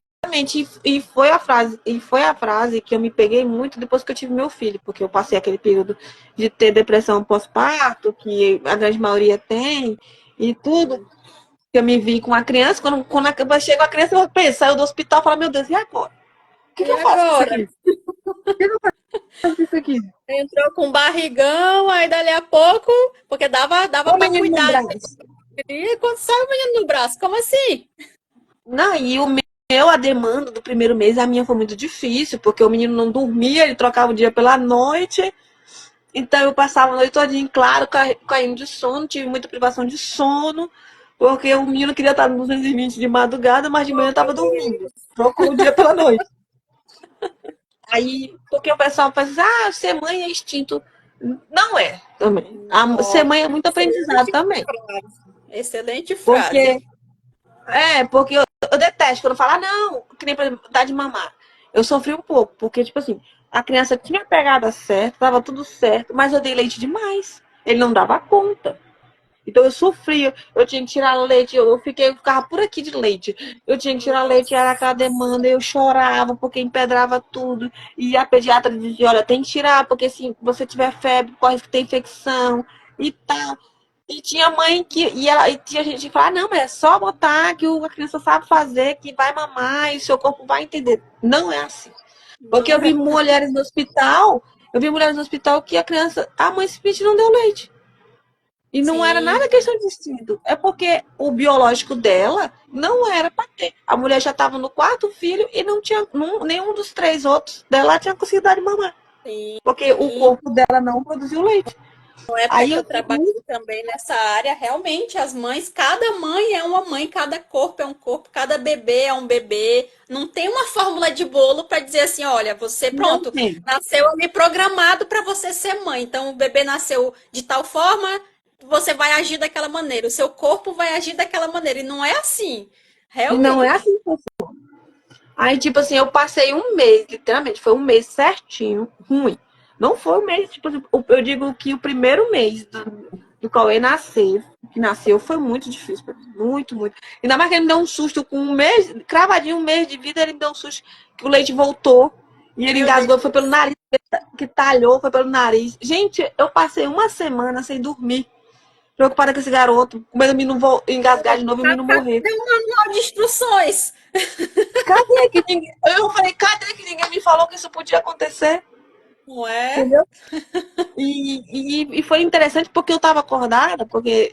E foi a frase que eu me peguei muito depois que eu tive meu filho, porque eu passei aquele período de ter depressão pós-parto, que a grande maioria tem, e tudo, que eu me vi com a criança, quando chega a criança, eu penso, saiu do hospital e falo, meu Deus, e agora? O que, E que eu faço com isso agora? aqui? O que eu faço com isso aqui? Entrou com barrigão, aí dali a pouco, porque dava O para menino no cuidar. braço. E quando sai o menino no braço, como assim? Não, e o meu, a demanda do primeiro mês, a minha foi muito difícil, porque o menino não dormia, ele trocava o dia pela noite. Então eu passava a noite todinha em claro, caindo de sono, tive muita privação de sono, porque o menino queria estar no 220 de madrugada, mas de manhã estava dormindo. Trocou o dia pela noite. Aí, porque o pessoal pensa, ser mãe é instinto. Não é também. Ser Nossa, mãe é muito aprendizado excelente também. frase. Excelente Porque, frase. porque eu detesto quando fala, não, que nem, por exemplo, dar de mamar. Eu sofri um pouco, porque, tipo assim, a criança tinha a pegada certa, tava tudo certo, mas eu dei leite demais. Ele não dava conta. Então eu sofria, eu tinha que tirar leite, eu ficava por aqui de leite. Eu tinha que tirar leite, era Nossa, aquela demanda, eu chorava porque empedrava tudo. E a pediatra dizia, olha, tem que tirar, porque se você tiver febre, corre que tem infecção e tal. E tinha mãe e tinha gente que falava, não, mas é só botar que a criança sabe fazer, que vai mamar e o seu corpo vai entender. Não é assim. Porque não é. eu vi mulheres no hospital que a mãe simplesmente não deu leite. E não era Sim, nada questão de instinto. É porque o biológico dela não era para ter. A mulher já estava no quarto filho e não tinha nenhum dos três outros dela tinha conseguido dar de mamar. sim. Porque o corpo dela não produziu leite. Na época Aí que eu eu fico trabalhei muito. também nessa área, realmente as mães, cada mãe é uma mãe, cada corpo é um corpo, cada bebê é um bebê. Não tem uma fórmula de bolo para dizer assim, olha, você Não pronto, tem. nasceu ali programado para você ser mãe. Então o bebê nasceu de tal forma, você vai agir daquela maneira, o seu corpo vai agir daquela maneira. E não é assim. E não é Realmente. assim. Aí, tipo assim, eu passei um mês, literalmente, foi um mês certinho, ruim. Não foi um mês, tipo, eu digo que o primeiro mês do Cauê que nasceu, foi muito difícil pra mim. Muito, muito. Ainda mais que ele me deu um susto com um mês, cravadinho um mês de vida, ele me deu um susto que o leite voltou e ele Meu engasgou, foi pelo Deus. nariz, que talhou, foi pelo nariz. Gente, eu passei uma semana sem dormir, preocupada com esse garoto, com medo do menino engasgar de novo e o menino morrer. Cadê o manual de instruções? Cadê que ninguém. Eu falei, cadê que ninguém me falou que isso podia acontecer? Não é? Entendeu? E foi interessante porque eu estava acordada, porque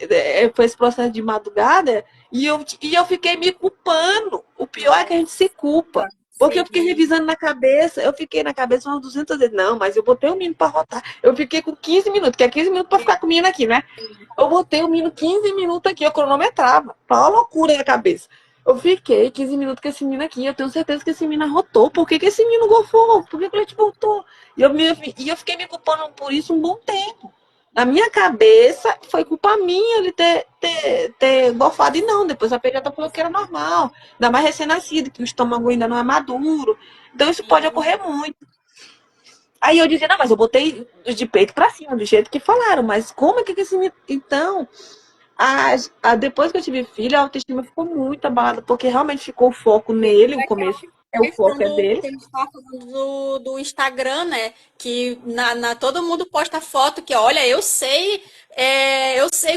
foi esse processo de madrugada, e eu fiquei me culpando. O pior é que a gente se culpa. Porque eu fiquei Sim. revisando na cabeça, eu fiquei na cabeça umas 200 vezes. Não, mas eu botei o menino pra rotar. Eu fiquei com 15 minutos, que é 15 minutos pra ficar com o menino aqui, né? Eu botei o menino 15 minutos aqui, eu cronometrava. Pra uma loucura na cabeça. Eu fiquei 15 minutos com esse menino aqui. Eu tenho certeza que esse menino arrotou. Por que esse menino gofou? Por que o leite voltou? E eu fiquei me culpando por isso um bom tempo. Na minha cabeça, foi culpa minha ele ter gofado. E não, depois a pediatra falou que era normal. Ainda mais recém-nascido, que o estômago ainda não é maduro. Então isso pode Sim. ocorrer muito. Aí eu dizia, não, mas eu botei de peito pra cima, do jeito que falaram. Mas como é que esse menino... Então, depois que eu tive filho, a autoestima ficou muito abalada, porque realmente ficou o foco nele, o começo o Questão foco é do dele. que a gente estava falando do Instagram, né? Que todo mundo posta foto que, olha, eu sei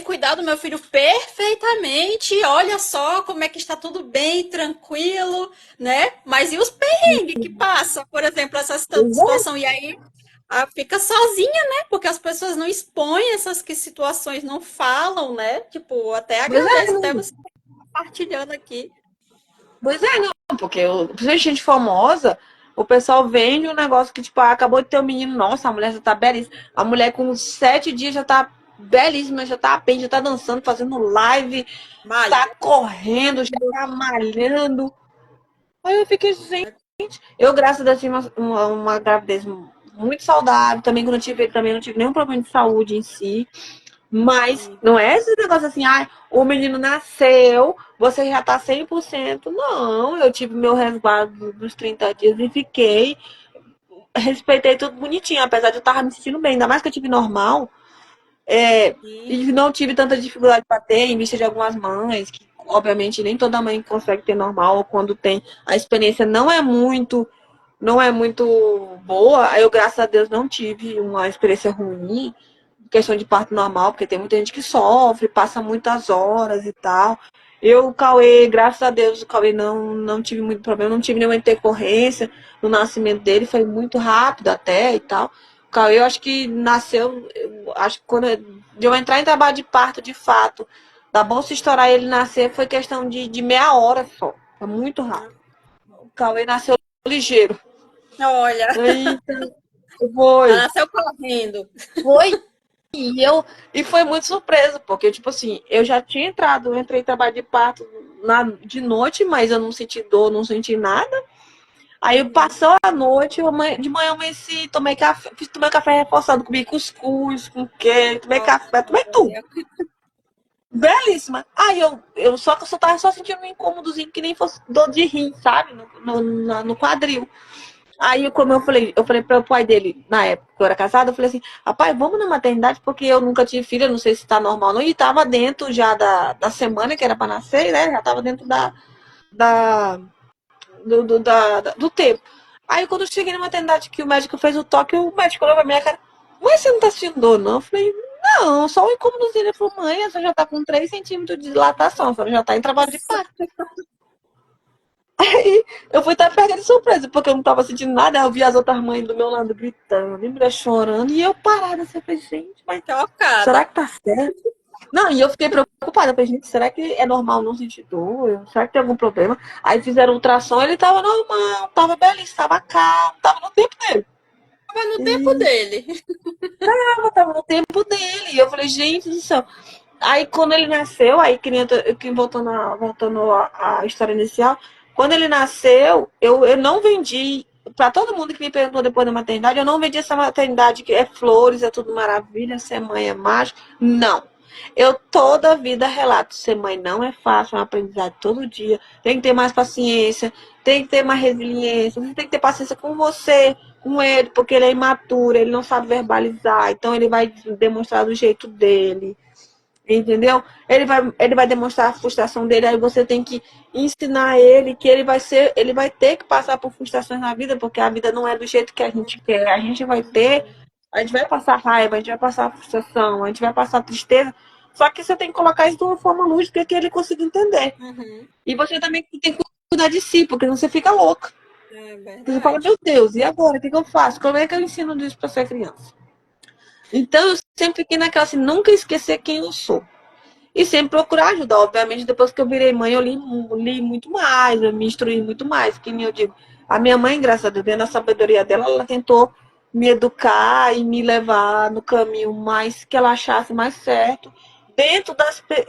cuidar do meu filho perfeitamente, olha só como é que está tudo bem, tranquilo, né? Mas e os perrengues que passa, por exemplo, essa Pois é, situação, e aí fica sozinha, né? Porque as pessoas não expõem essas situações, não falam, né? Tipo, até pois é, agradeço até não, você compartilhando aqui. pois é, não, porque principalmente gente famosa, o pessoal vende um negócio que, tipo, acabou de ter um menino, nossa, a mulher já tá belíssima. A mulher com 7 dias já tá belíssima, já tá bem, já tá dançando, fazendo live, tá Malha. correndo, já tá malhando. Aí eu fiquei, gente, eu, graças a Deus, tive uma gravidez muito saudável. Também, quando eu tive ele, também não tive nenhum problema de saúde em si. Mas Sim. não é esse negócio assim, ah, o menino nasceu, você já tá 100%. Não, eu tive meu resguardo dos 30 dias e fiquei. Respeitei tudo bonitinho, apesar de eu estar me sentindo bem. Ainda mais que eu tive normal. Sim. E não tive tanta dificuldade para ter, em vista de algumas mães, que obviamente nem toda mãe consegue ter normal, ou quando tem, a experiência não é muito boa. Aí eu, graças a Deus, não tive uma experiência ruim, questão de parto normal, porque tem muita gente que sofre, passa muitas horas e tal. Eu, o Cauê, graças a Deus, o Cauê não tive muito problema, não tive nenhuma intercorrência no nascimento dele, foi muito rápido até e tal. O Cauê, eu acho que nasceu, eu acho que quando de eu entrar em trabalho de parto, de fato, da bolsa estourar ele nascer, foi questão de meia hora só. Foi muito rápido. O Cauê nasceu ligeiro. Olha, Aí, ela foi. nasceu correndo. Foi. E foi muito surpresa, porque, tipo assim, eu já tinha entrado, eu entrei em trabalho de parto de noite, mas eu não senti dor, não senti nada. Aí Uhum. passou a noite, de manhã eu amanheci, tomei café reforçado, comi cuscuz, com queijo, tomei café, tomei tudo. Olha. Belíssima. Aí eu só que eu só tava só sentindo um incômodozinho que nem fosse dor de rim, sabe? No quadril. Aí, como eu falei para o pai dele, na época que eu era casada, eu falei assim, rapaz, vamos na maternidade, porque eu nunca tive filho, eu não sei se tá normal ou não, e tava dentro já da semana que era para nascer, né? Já tava dentro da, do tempo. Aí, quando eu cheguei na maternidade, que o médico fez o toque, o médico olhou pra minha cara, mas você não tá sentindo dor, não? Eu falei, não, só um incômodozinho. Ele falou, mãe, a senhora já tá com 3 centímetros de dilatação, a senhora já tá em trabalho de parto. Aí eu fui até pega de surpresa, porque eu não tava sentindo nada. Eu vi as outras mães do meu lado gritando, e mulher chorando, e eu parada assim, eu falei, gente, mas Chocada. será que tá certo? Não, e eu fiquei preocupada, eu falei, gente, será que é normal não sentir dor? Será que tem algum problema? Aí fizeram ultrassom, ele tava normal, tava belíssimo, tava calmo, tava no tempo dele. Mas no tempo E dele. tava no tempo dele. E eu falei, gente do céu. Aí quando ele nasceu, aí que voltando à história inicial, quando ele nasceu, eu não vendi, para todo mundo que me perguntou depois da maternidade, eu não vendi essa maternidade que é flores, é tudo maravilha, ser mãe é mágico. Não. Eu toda a vida relato, ser mãe não é fácil, é um aprendizado todo dia. Tem que ter mais paciência, tem que ter mais resiliência, você tem que ter paciência com você, com ele, porque ele é imaturo, ele não sabe verbalizar, então ele vai demonstrar do jeito dele. Entendeu? Ele vai demonstrar a frustração dele, aí você tem que ensinar ele que ele vai ter que passar por frustrações na vida, porque a vida não é do jeito que a gente quer. A gente vai passar raiva, a gente vai passar frustração, a gente vai passar tristeza. Só que você tem que colocar isso de uma forma lúdica que ele consiga entender. Uhum. E você também tem que cuidar de si, porque senão você fica louca. É Você fala, verdade. meu Deus, e agora? O que eu faço? Como é que eu ensino isso para ser criança? Então eu sempre fiquei naquela assim, nunca esquecer quem eu sou. E sempre procurar ajudar. Obviamente, depois que eu virei mãe, eu li muito mais, eu me instruí muito mais. Que nem eu digo, A minha mãe, graças a Deus, dentro da sabedoria dela, ela tentou me educar e me levar no caminho mais que ela achasse mais certo, dentro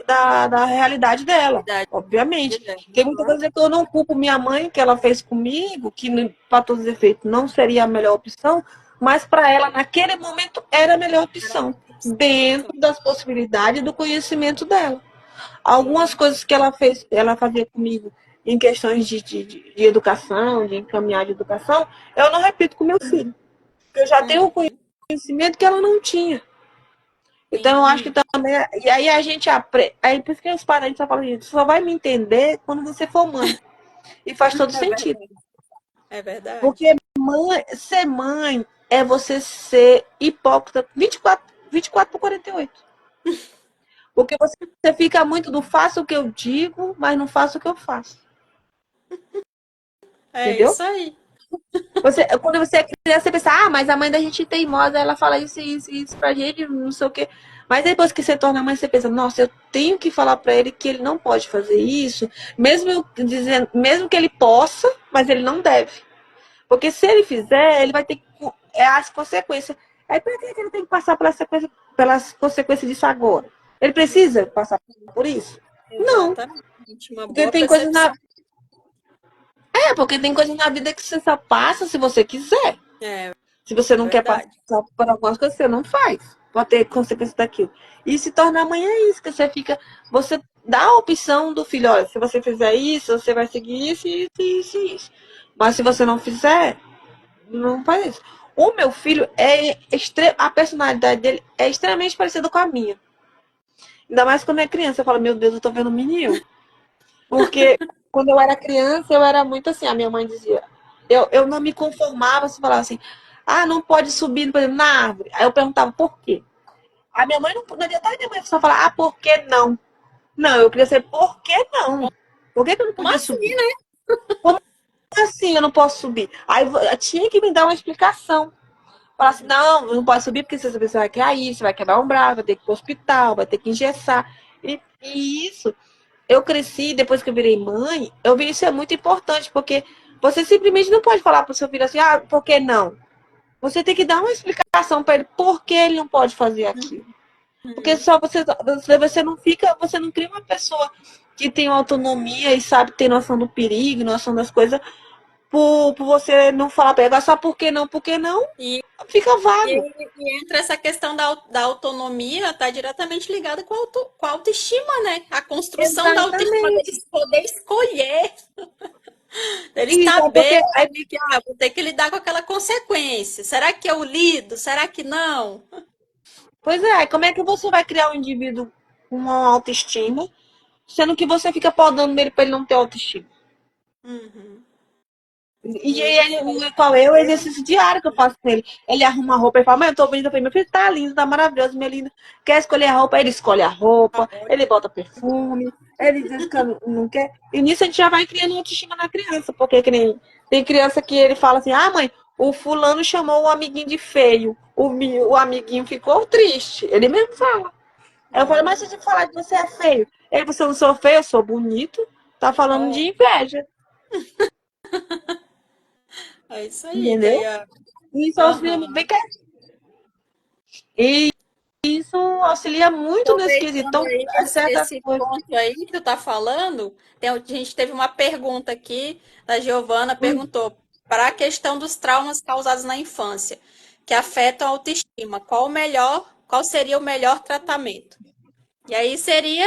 da realidade dela, Verdade. obviamente. Verdade. Tem muita coisa que eu não culpo minha mãe, que ela fez comigo, que para todos os efeitos não seria a melhor opção, mas para ela, naquele momento, era a melhor opção, dentro das possibilidades do conhecimento dela. Algumas Sim. coisas que ela fez, ela fazia comigo em questões de educação, de encaminhar de educação, eu não repito com meu filho. Porque eu já tenho um Uhum. conhecimento que ela não tinha. Então, eu acho que Sim. também. E aí a gente aprende. Aí por isso que os parentes só falam, gente, só vai me entender quando você for mãe. E faz todo É sentido. verdade. É verdade. Porque ser mãe é você ser hipócrita 24 por 48. Porque você fica muito do faço o que eu digo, mas não faço o que eu faço. É Entendeu? isso aí. Quando você é criança, você pensa, ah, mas a mãe da gente é teimosa, ela fala isso pra gente, não sei o quê. Mas depois que você torna mãe, você pensa, nossa, eu tenho que falar pra ele que ele não pode fazer isso, mesmo que ele possa, mas ele não deve. Porque se ele fizer, ele vai ter as consequências. Aí por que ele tem que passar pelas consequências disso agora? Ele precisa passar por isso? Não. Exatamente. Uma Porque boa tem coisas percepção. na, porque tem coisas na vida que você só passa se você quiser. É Se você não quer passar verdade. por algumas coisas, você não faz. Pode ter consequência daquilo. E se tornar mãe é isso, que você fica. Você dá a opção do filho, olha, se você fizer isso, você vai seguir isso, isso, isso, isso. Mas se você não fizer, não faz isso. O meu filho a personalidade dele é extremamente parecida com a minha. Ainda mais quando é criança. Eu falo, meu Deus, eu tô vendo um menino. Porque quando eu era criança, eu era muito assim. A minha mãe dizia. Eu não me conformava se falava assim, ah, não pode subir, por exemplo, na árvore. Aí eu perguntava por quê. A minha mãe não adiantava minha mãe só falar, ah, por que não? Não, eu queria saber por que não? Por que eu não Como podia assim, subir? né? Como assim eu não posso subir? Aí tinha que me dar uma explicação. Falar assim, não, não pode subir porque se você vai cair, você vai quebrar um braço, vai ter que ir pro hospital, vai ter que engessar. E isso eu cresci, depois que eu virei mãe, eu vi isso é muito importante, porque você simplesmente não pode falar para o seu filho assim, ah, por que não? Você tem que dar uma explicação para ele por que ele não pode fazer aquilo. Porque Uhum. só você não fica, você não cria uma pessoa que tem autonomia e sabe ter noção do perigo, noção das coisas, por você não falar para ele, agora só por que não, E, fica e, vago. e entra essa questão da autonomia, está diretamente ligada com a autoestima, né? A construção da autoestima Exatamente. deles poder escolher, deles Isso, é saber porque ali que vou ter que lidar com aquela consequência. Será que eu lido? Será que não? pois é, como é que você vai criar um indivíduo com uma autoestima, sendo que você fica podando nele para ele não ter autoestima? Uhum. E E aí, isso aí qual é o exercício diário que eu faço com ele? Ele arruma a roupa e fala, mãe, eu tô bonita. Eu falei, meu filho tá lindo, tá maravilhoso, minha linda. Quer escolher a roupa? Ele escolhe a tá roupa, ele ótimo. bota perfume, ele diz que não quer. E nisso a gente já vai criando autoestima na criança, porque que nem, tem criança que ele fala assim, ah, mãe, o fulano chamou o amiguinho de feio. O amiguinho ficou triste. Ele mesmo fala. Aí eu falei, mas se Hum, você falar que você é feio, ele, você não sou feio, eu sou bonito, tá falando de ó, inveja, é isso aí. entendeu? Isso auxilia Aham. muito. Bem que e isso auxilia muito nesse quesito. Aproveitando Então, aí certas esse coisas. ponto aí que tu tá falando, a gente teve uma pergunta aqui da Giovana, perguntou para a questão dos traumas causados na infância, que afetam a autoestima, qual seria o melhor tratamento? E aí seria,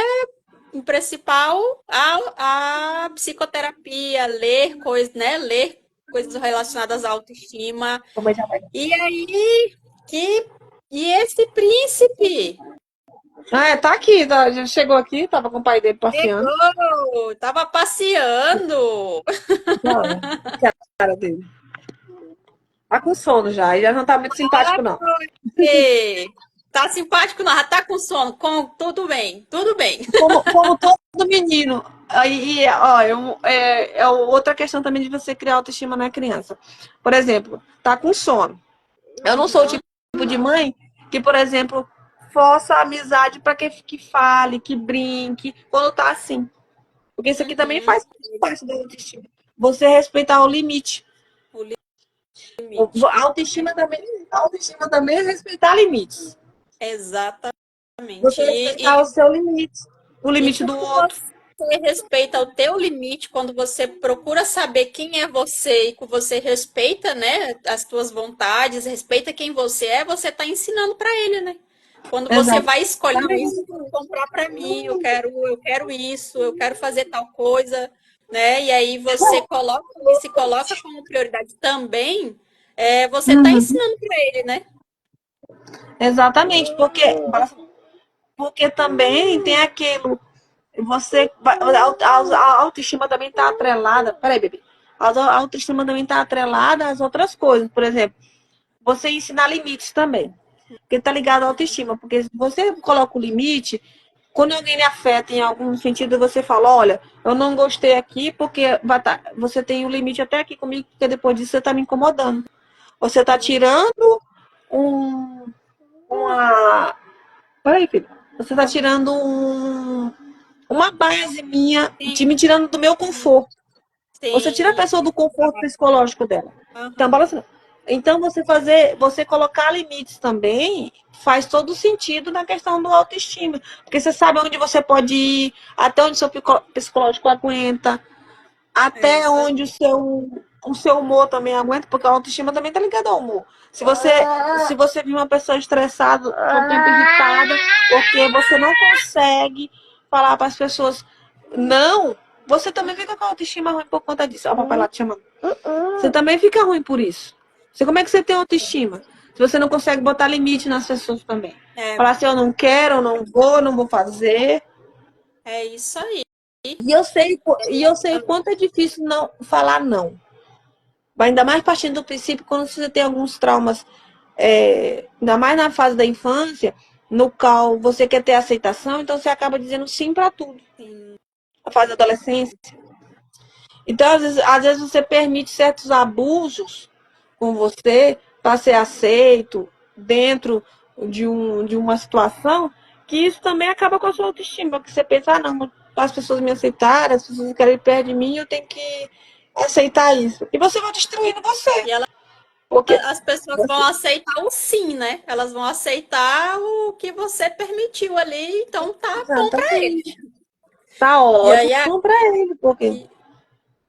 em principal, a psicoterapia, ler coisas, né? Ler coisas relacionadas à autoestima. Como já vai. E aí, que, e esse príncipe? Ah, é, tá aqui, já chegou aqui, tava com o pai dele passeando. Chegou! Tava passeando! Olha, cara dele. Tá com sono já, e já não tá muito simpático, não. Ê, tá simpático, não? Já tá com sono? Tudo bem, tudo bem. Como todo menino. Aí, ó, outra questão também de você criar autoestima na criança. Por exemplo, tá com sono. Eu não sou o Aham, tipo de mãe que, por exemplo, força a amizade para que fale, que brinque, quando tá assim. Porque isso aqui também uhum, faz parte da autoestima. Você respeitar o limite. O limite. A autoestima também é respeitar limites. Exatamente. Você respeitar o seu limite, o E limite do quando outro. você respeita o teu limite, quando você procura saber quem é você e que você respeita, né, as tuas vontades, respeita quem você está ensinando para ele, né? Quando você vai escolher, não, isso eu vou comprar para mim, eu quero isso, eu quero fazer tal coisa, né? E aí você coloca e se coloca como prioridade também, você está Uhum. ensinando para ele, né? Exatamente, porque também tem aquilo. A autoestima também está atrelada. Peraí, bebê. A autoestima também está atrelada às outras coisas. Por exemplo, você ensinar limites também. Porque tá ligado à autoestima. Porque se você coloca o limite, quando alguém lhe afeta em algum sentido, você fala, olha, eu não gostei aqui porque você tem um limite até aqui comigo, porque depois disso você está me incomodando. Você está tirando um, uma. Peraí, filho. Você está tirando uma base minha, me Sim, tirando do meu conforto. Você tira a sim. pessoa do conforto psicológico dela. Então, Aham. balança. Então você colocar limites também faz todo sentido na questão do autoestima. Porque você sabe onde você pode ir, até onde seu psicológico aguenta, É até isso aí. onde o seu humor também aguenta, porque a autoestima também tá ligada ao humor. Se você vir uma pessoa estressada, todo tempo irritada, porque você não consegue falar para as pessoas não, você também fica com a autoestima ruim por conta disso. Ó, o papai lá te chamando. Você também fica ruim por isso. Como é que você tem autoestima? Se você não consegue botar limite nas pessoas também. É, Falar assim, eu não quero, eu não vou fazer. é isso aí. E eu sei o quanto é difícil não falar não. Mas ainda mais partindo do princípio, quando você tem alguns traumas, ainda mais na fase da infância, no qual você quer ter aceitação, então você acaba dizendo sim para tudo. Sim, Na fase da adolescência. Então, às vezes você permite certos abusos com você para ser aceito dentro de uma situação, que isso também acaba com a sua autoestima, porque você pensa, não, as pessoas me aceitaram, as pessoas querem perto de mim, eu tenho que aceitar isso. E você vai destruindo você. e Porque as pessoas vão você, aceitar o sim, né? Elas vão aceitar o que você permitiu ali, então tá bom pra ele. exatamente. Tá E aí, ótimo para ele, porque. e,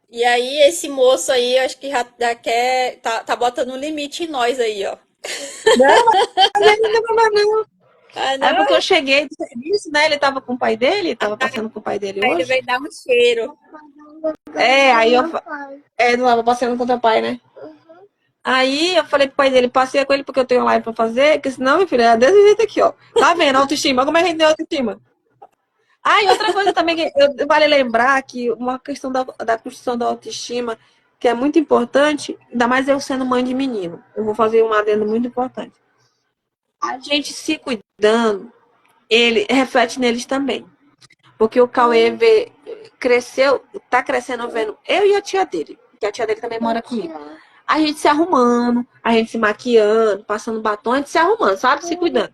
e aí esse moço aí, acho que já quer, tá botando um limite em nós aí, ó. Não, mas ele não. Ah, É porque não, eu cheguei do serviço, né? Ele tava com o pai dele, tava passeando com o pai dele ele hoje. veio dar um cheiro. Aí eu. Não tava passeando com o teu pai, né? Aí eu falei pro pai dele, passeia com ele porque eu tenho live pra fazer, porque senão, meu filho, é desse jeito aqui, ó. Tá vendo? Autoestima. Como é que a gente tem autoestima? Ah, e outra coisa também que vale lembrar que uma questão da construção da autoestima, que é muito importante, ainda mais eu sendo mãe de menino. Eu vou fazer um adendo muito importante. A gente se cuidando, ele reflete neles também. Porque o Cauê cresceu, tá crescendo vendo eu e a tia dele, que a tia dele também mora comigo. A gente se arrumando, a gente se maquiando, passando batom, a gente se arrumando, sabe? Se cuidando.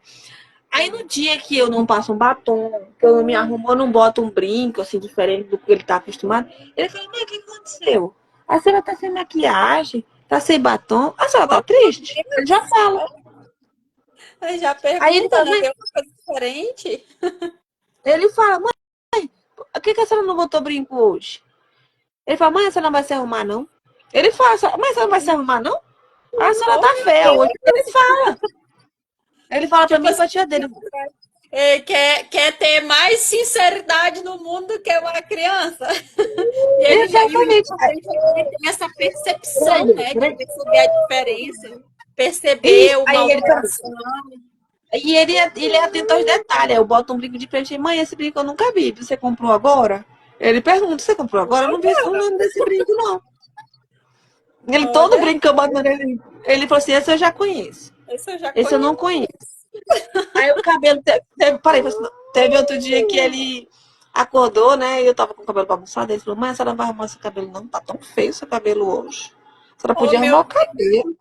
Aí no dia que eu não passo um batom, que eu não me arrumo, eu não boto um brinco, assim, diferente do que ele tá acostumado, ele fala, mãe, o que aconteceu? A senhora tá sem maquiagem, tá sem batom, a senhora tá triste? Ele já fala. Aí já Aí ele pergunta, fala, né? mãe, Tem uma coisa diferente? ele fala, mãe, por que a senhora não botou brinco hoje? Ele fala, mãe, a senhora não vai se arrumar, não? Ele fala, mãe, a senhora não vai se arrumar, não? A senhora Oh, tá meu feia hoje. Deus! Ele fala pra Tipo mim e assim, pra tia dele. quer ter mais sinceridade no mundo que uma criança. E o Exatamente. importante é que ele tem essa Peraí, percepção, bebê, né? De peraí. perceber a diferença, perceber Isso, uma aí ele fala, alteração. e ele é atento aos detalhes. Eu boto um brinco de frente. Mãe, esse brinco eu nunca vi. Você comprou agora? Ele pergunta, você comprou agora? Eu não vi o nome desse brinco, não. Todo Olha, brinco que eu boto nele, ele falou assim, esse eu já conheço. isso eu já Esse eu conheço. não conheço. Aí o cabelo teve outro dia que ele acordou, né? E eu tava com o cabelo bagunçado. Ele falou, mãe, a senhora não vai arrumar seu cabelo, não? Tá tão feio seu cabelo hoje. A senhora Oh, podia meu arrumar o cabelo.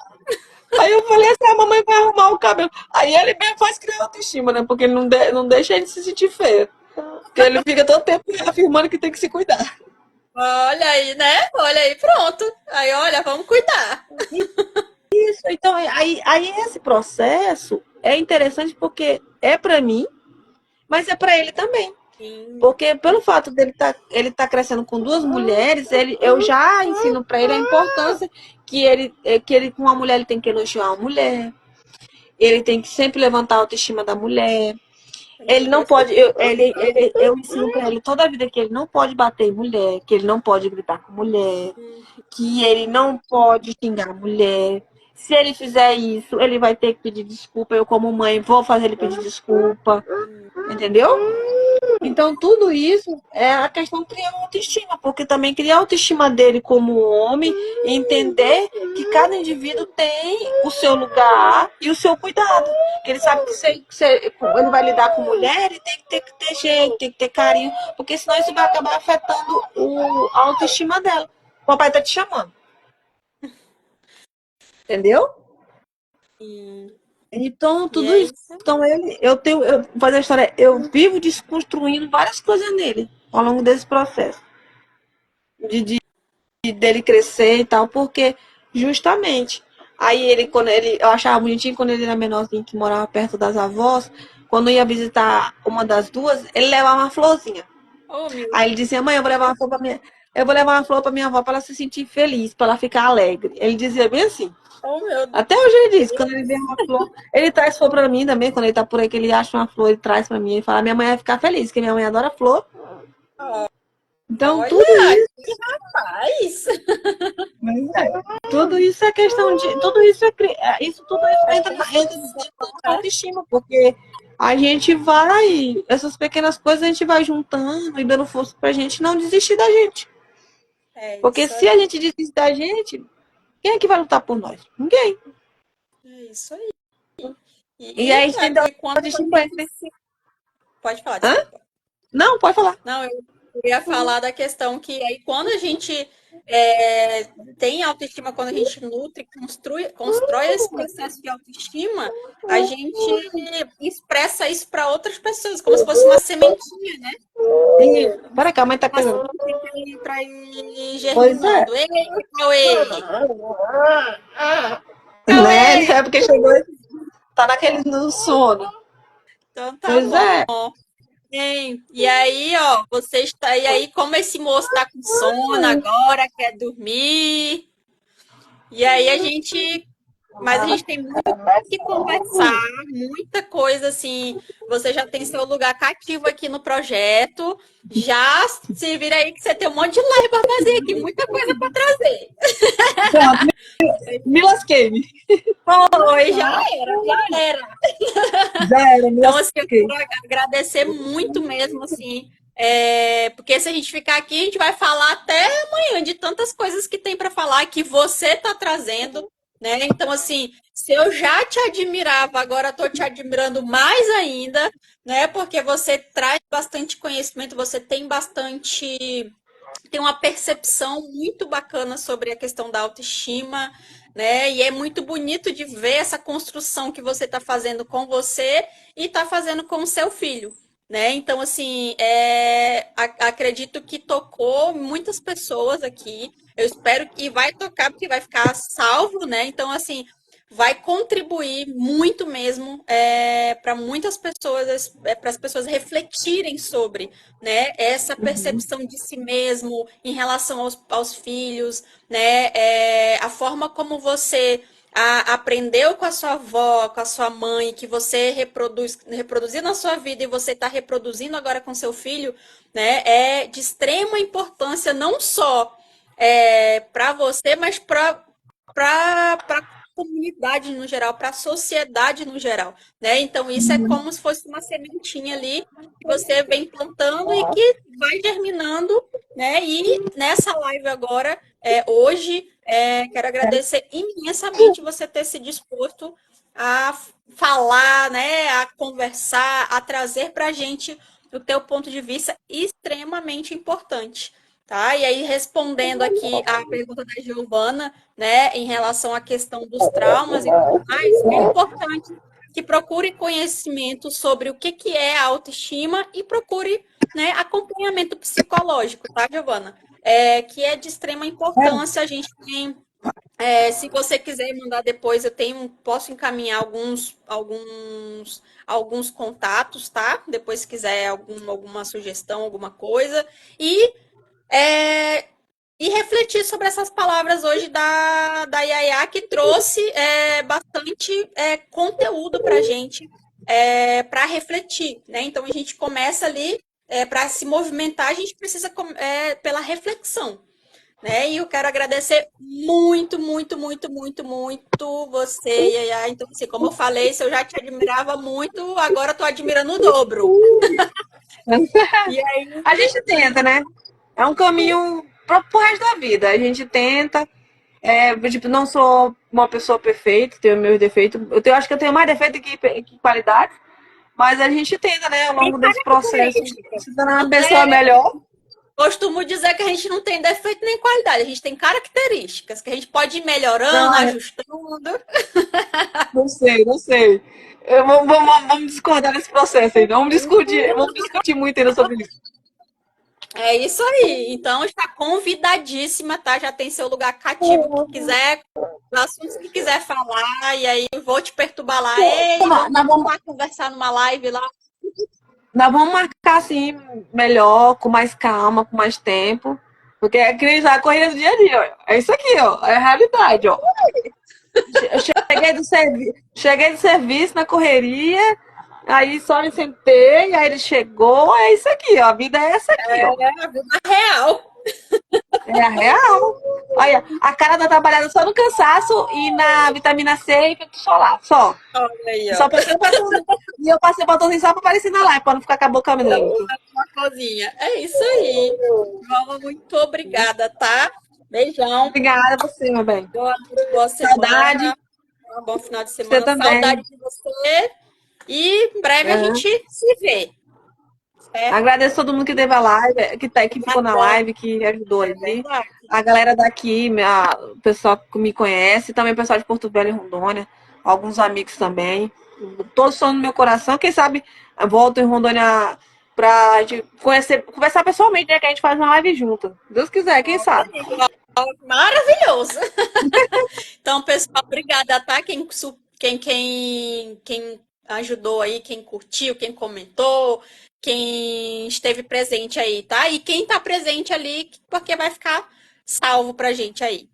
Aí eu falei assim, a mamãe vai arrumar o cabelo. Aí ele mesmo faz criar autoestima, né? Porque ele não deixa ele se sentir feio. Porque ele fica todo tempo afirmando que tem que se cuidar. Olha aí, né? Olha aí, pronto. Aí, olha, vamos cuidar. Isso, então, aí esse processo é interessante porque é para mim, mas é para ele também. Sim. Porque pelo fato dele ele tá crescendo com duas mulheres, eu já ensino para ele a importância que ele com uma mulher ele tem que elogiar uma mulher, ele tem que sempre levantar a autoestima da mulher. Tem que Ele não ter. pode, eu ensino para ele toda a vida que ele não pode bater em mulher, que ele não pode gritar com mulher, que ele não pode xingar a mulher. Se ele fizer isso, ele vai ter que pedir desculpa. Eu, como mãe, vou fazer ele pedir desculpa. Entendeu? Então, tudo isso é a questão de criar autoestima, porque também criar a autoestima dele como homem, entender que cada indivíduo tem o seu lugar e o seu cuidado. Que ele sabe que se ele vai lidar com mulher, ele tem que ter jeito, tem que ter carinho, porque senão isso vai acabar afetando a autoestima dela. O papai tá te chamando, entendeu? Sim. Então, E tudo é isso. isso. Então, eu fazer a história, eu vivo desconstruindo várias coisas nele ao longo desse processo. De dele crescer e tal, porque justamente aí eu achava bonitinho quando ele era menorzinho, que morava perto das avós, quando ia visitar uma das duas, ele levava uma florzinha. Oh, meu Aí ele dizia: mãe, eu vou levar uma flor para minha avó para ela se sentir feliz, para ela ficar alegre. Ele dizia bem assim. Oh, meu Até hoje ele diz, quando ele vê uma flor, ele traz flor para mim também, quando ele tá por aí que ele acha uma flor, ele traz para mim, ele fala: minha mãe vai ficar feliz, porque minha mãe adora flor. Deus. Então tudo Olha, isso. que rapaz. Mas tudo isso é questão de. Tudo isso isso tudo isso É entra construção, dentro da né? autoestima, porque a gente vai. Essas pequenas coisas a gente vai juntando e dando força pra gente não desistir da gente. É Porque isso se a aí. gente desistir da gente, quem é que vai lutar por nós? Ninguém. É isso aí. E aí a gente tem que dar E quando a autoestima gente entre. se... Pode falar, Hã? desculpa. Não, pode falar. Não, eu ia falar da questão que aí quando a gente tem autoestima, quando a gente nutre, constrói esse processo de autoestima, a gente expressa isso para outras pessoas, como se fosse uma sementinha, né? E, para cá, a mãe tá Uma pegando. sementinha para ir Pois é. germinando. Ei, Cauê! Né? Cauê! É porque chegou, tá naquele no sono. Então tá Pois é. bom. Bem, e aí, ó, você está. E aí, como esse moço tá com sono agora, quer dormir. E aí a gente. Mas a gente tem muito que conversar, muita coisa assim. Você já tem seu lugar cativo aqui no projeto. Já se vira aí que você tem um monte de live para fazer aqui, muita coisa para trazer. Pronto, me lasquei. Foi, já era, já era. Já era, me Então, assim, eu lasquei. quero agradecer muito mesmo, assim, porque se a gente ficar aqui, a gente vai falar até amanhã de tantas coisas que tem para falar que você está trazendo, né? Então, assim, se eu já te admirava, agora estou te admirando mais ainda, né? Porque você traz bastante conhecimento, você tem uma percepção muito bacana sobre a questão da autoestima, né? E é muito bonito de ver essa construção que você está fazendo com você e está fazendo com o seu filho, né? Então, assim, acredito que tocou muitas pessoas aqui. Eu espero que vai tocar, porque vai ficar salvo, né? Então, assim, vai contribuir muito mesmo para muitas pessoas, para as pessoas refletirem sobre, né, essa percepção de si mesmo em relação aos filhos, né, a forma como você aprendeu com a sua avó, com a sua mãe, que você reproduziu na sua vida e você está reproduzindo agora com seu filho, né, é de extrema importância não só para você, mas para comunidade no geral, para a sociedade no geral, né? Então isso é como se fosse uma sementinha ali que você vem plantando e que vai germinando, né? E nessa live agora, hoje, quero agradecer imensamente você ter se disposto a falar, né? A conversar, a trazer para a gente o teu ponto de vista extremamente importante. Tá? E aí, respondendo aqui a pergunta da Giovana, né, em relação à questão dos traumas e tudo mais, é importante que procure conhecimento sobre o que é a autoestima e procure, né, acompanhamento psicológico, tá, Giovana? que é de extrema importância. A gente tem, se você quiser mandar depois, posso encaminhar alguns contatos, tá? Depois, se quiser alguma sugestão, alguma coisa. E é, e refletir sobre essas palavras hoje da Yaya, que trouxe bastante conteúdo para a gente para refletir, né? Então a gente começa ali, para se movimentar, a gente precisa pela reflexão. Né? E eu quero agradecer muito, muito, muito, muito, muito você, Yaya. Então, assim, como eu falei, se eu já te admirava muito, agora estou admirando o dobro. E aí, A gente tenta, né? É um caminho pro resto da vida. A gente tenta. Tipo, não sou uma pessoa perfeita, tenho meus defeitos. Acho que eu tenho mais defeito que qualidade. Mas a gente tenta, né, ao tem longo desse processo, característica. se tornar uma Não pessoa é melhor. Costumo dizer que a gente não tem defeito nem qualidade, a gente tem características que a gente pode ir Não, melhorando, ajustando. não sei, não sei. Vamos discordar desse processo aí. Vamos discutir muito ainda sobre isso. É isso aí. Então está convidadíssima, tá? Já tem seu lugar cativo que quiser, os assuntos que quiser falar, e aí eu vou te perturbar lá. Ei, Nós vamos vamos, lá conversar numa live lá. nós vamos marcar assim, melhor, com mais calma, com mais tempo. Porque é que nem a corrida do dia a dia, ó. É isso aqui, ó. É a realidade, ó. Eu cheguei do serviço na correria, aí só me sentei, aí ele chegou, é isso aqui, ó. A vida é essa aqui, ó. É a vida real. É a real. Olha, a cara tá trabalhada só no cansaço e na vitamina C e efeito solar, só. Olha aí, E ó. só passei o batom. E eu passei o batomzinho só pra aparecer na live, pra não ficar com a boca branca. Uma cozinha. É isso aí. João, muito obrigada, tá? Beijão. Obrigada a você, meu bem. Boa noite, boa Saudade. semana. Um bom final de Você semana. também. Saudade de você. E em breve a Uhum. gente se vê. Certo? Agradeço todo mundo que teve a live, que ficou na Nada. live, que ajudou É aí. verdade. A galera daqui, o pessoal que me conhece, também o pessoal de Porto Velho e Rondônia, alguns amigos também. Todos estão no meu coração. Quem sabe eu volto em Rondônia pra gente conversar pessoalmente, né? Que a gente faz uma live junto. Deus quiser, quem sabe? Maravilhoso. Então, pessoal, obrigada, tá? Quem ajudou aí, quem curtiu, quem comentou, quem esteve presente aí, tá? E quem tá presente ali, porque vai ficar salvo pra gente aí.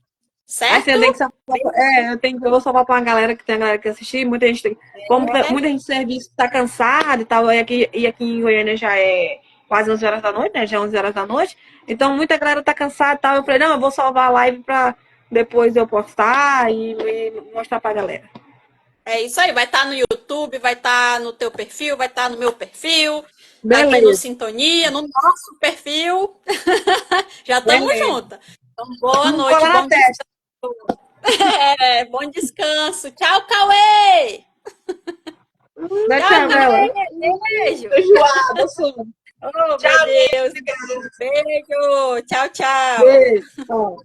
Assim, Certo? eu tenho que salvar, eu vou salvar pra uma galera que tem a galera que assistir, muita gente muita gente de serviço tá cansada e tal, e aqui em Goiânia já é quase 11 horas da noite, né? Já é 11 horas da noite. Então muita galera tá cansada e tal. Eu falei, não, eu vou salvar a live pra depois eu postar e mostrar pra galera. É isso aí, vai estar no YouTube, vai estar no teu perfil, vai estar no meu perfil, aqui no Beleza, Sintonia, no nosso perfil. Já estamos beleza. juntas. Então, boa Não noite, cola na bom testa. descanso. Bom descanso. Tchau, Cauê! Dá Tchau, tchau, Cauê! Bela. Beijo! Tô enjoada, sou. Oh, meu Tchau, Deus! Beijo! Tchau, tchau! beijo. Tchau.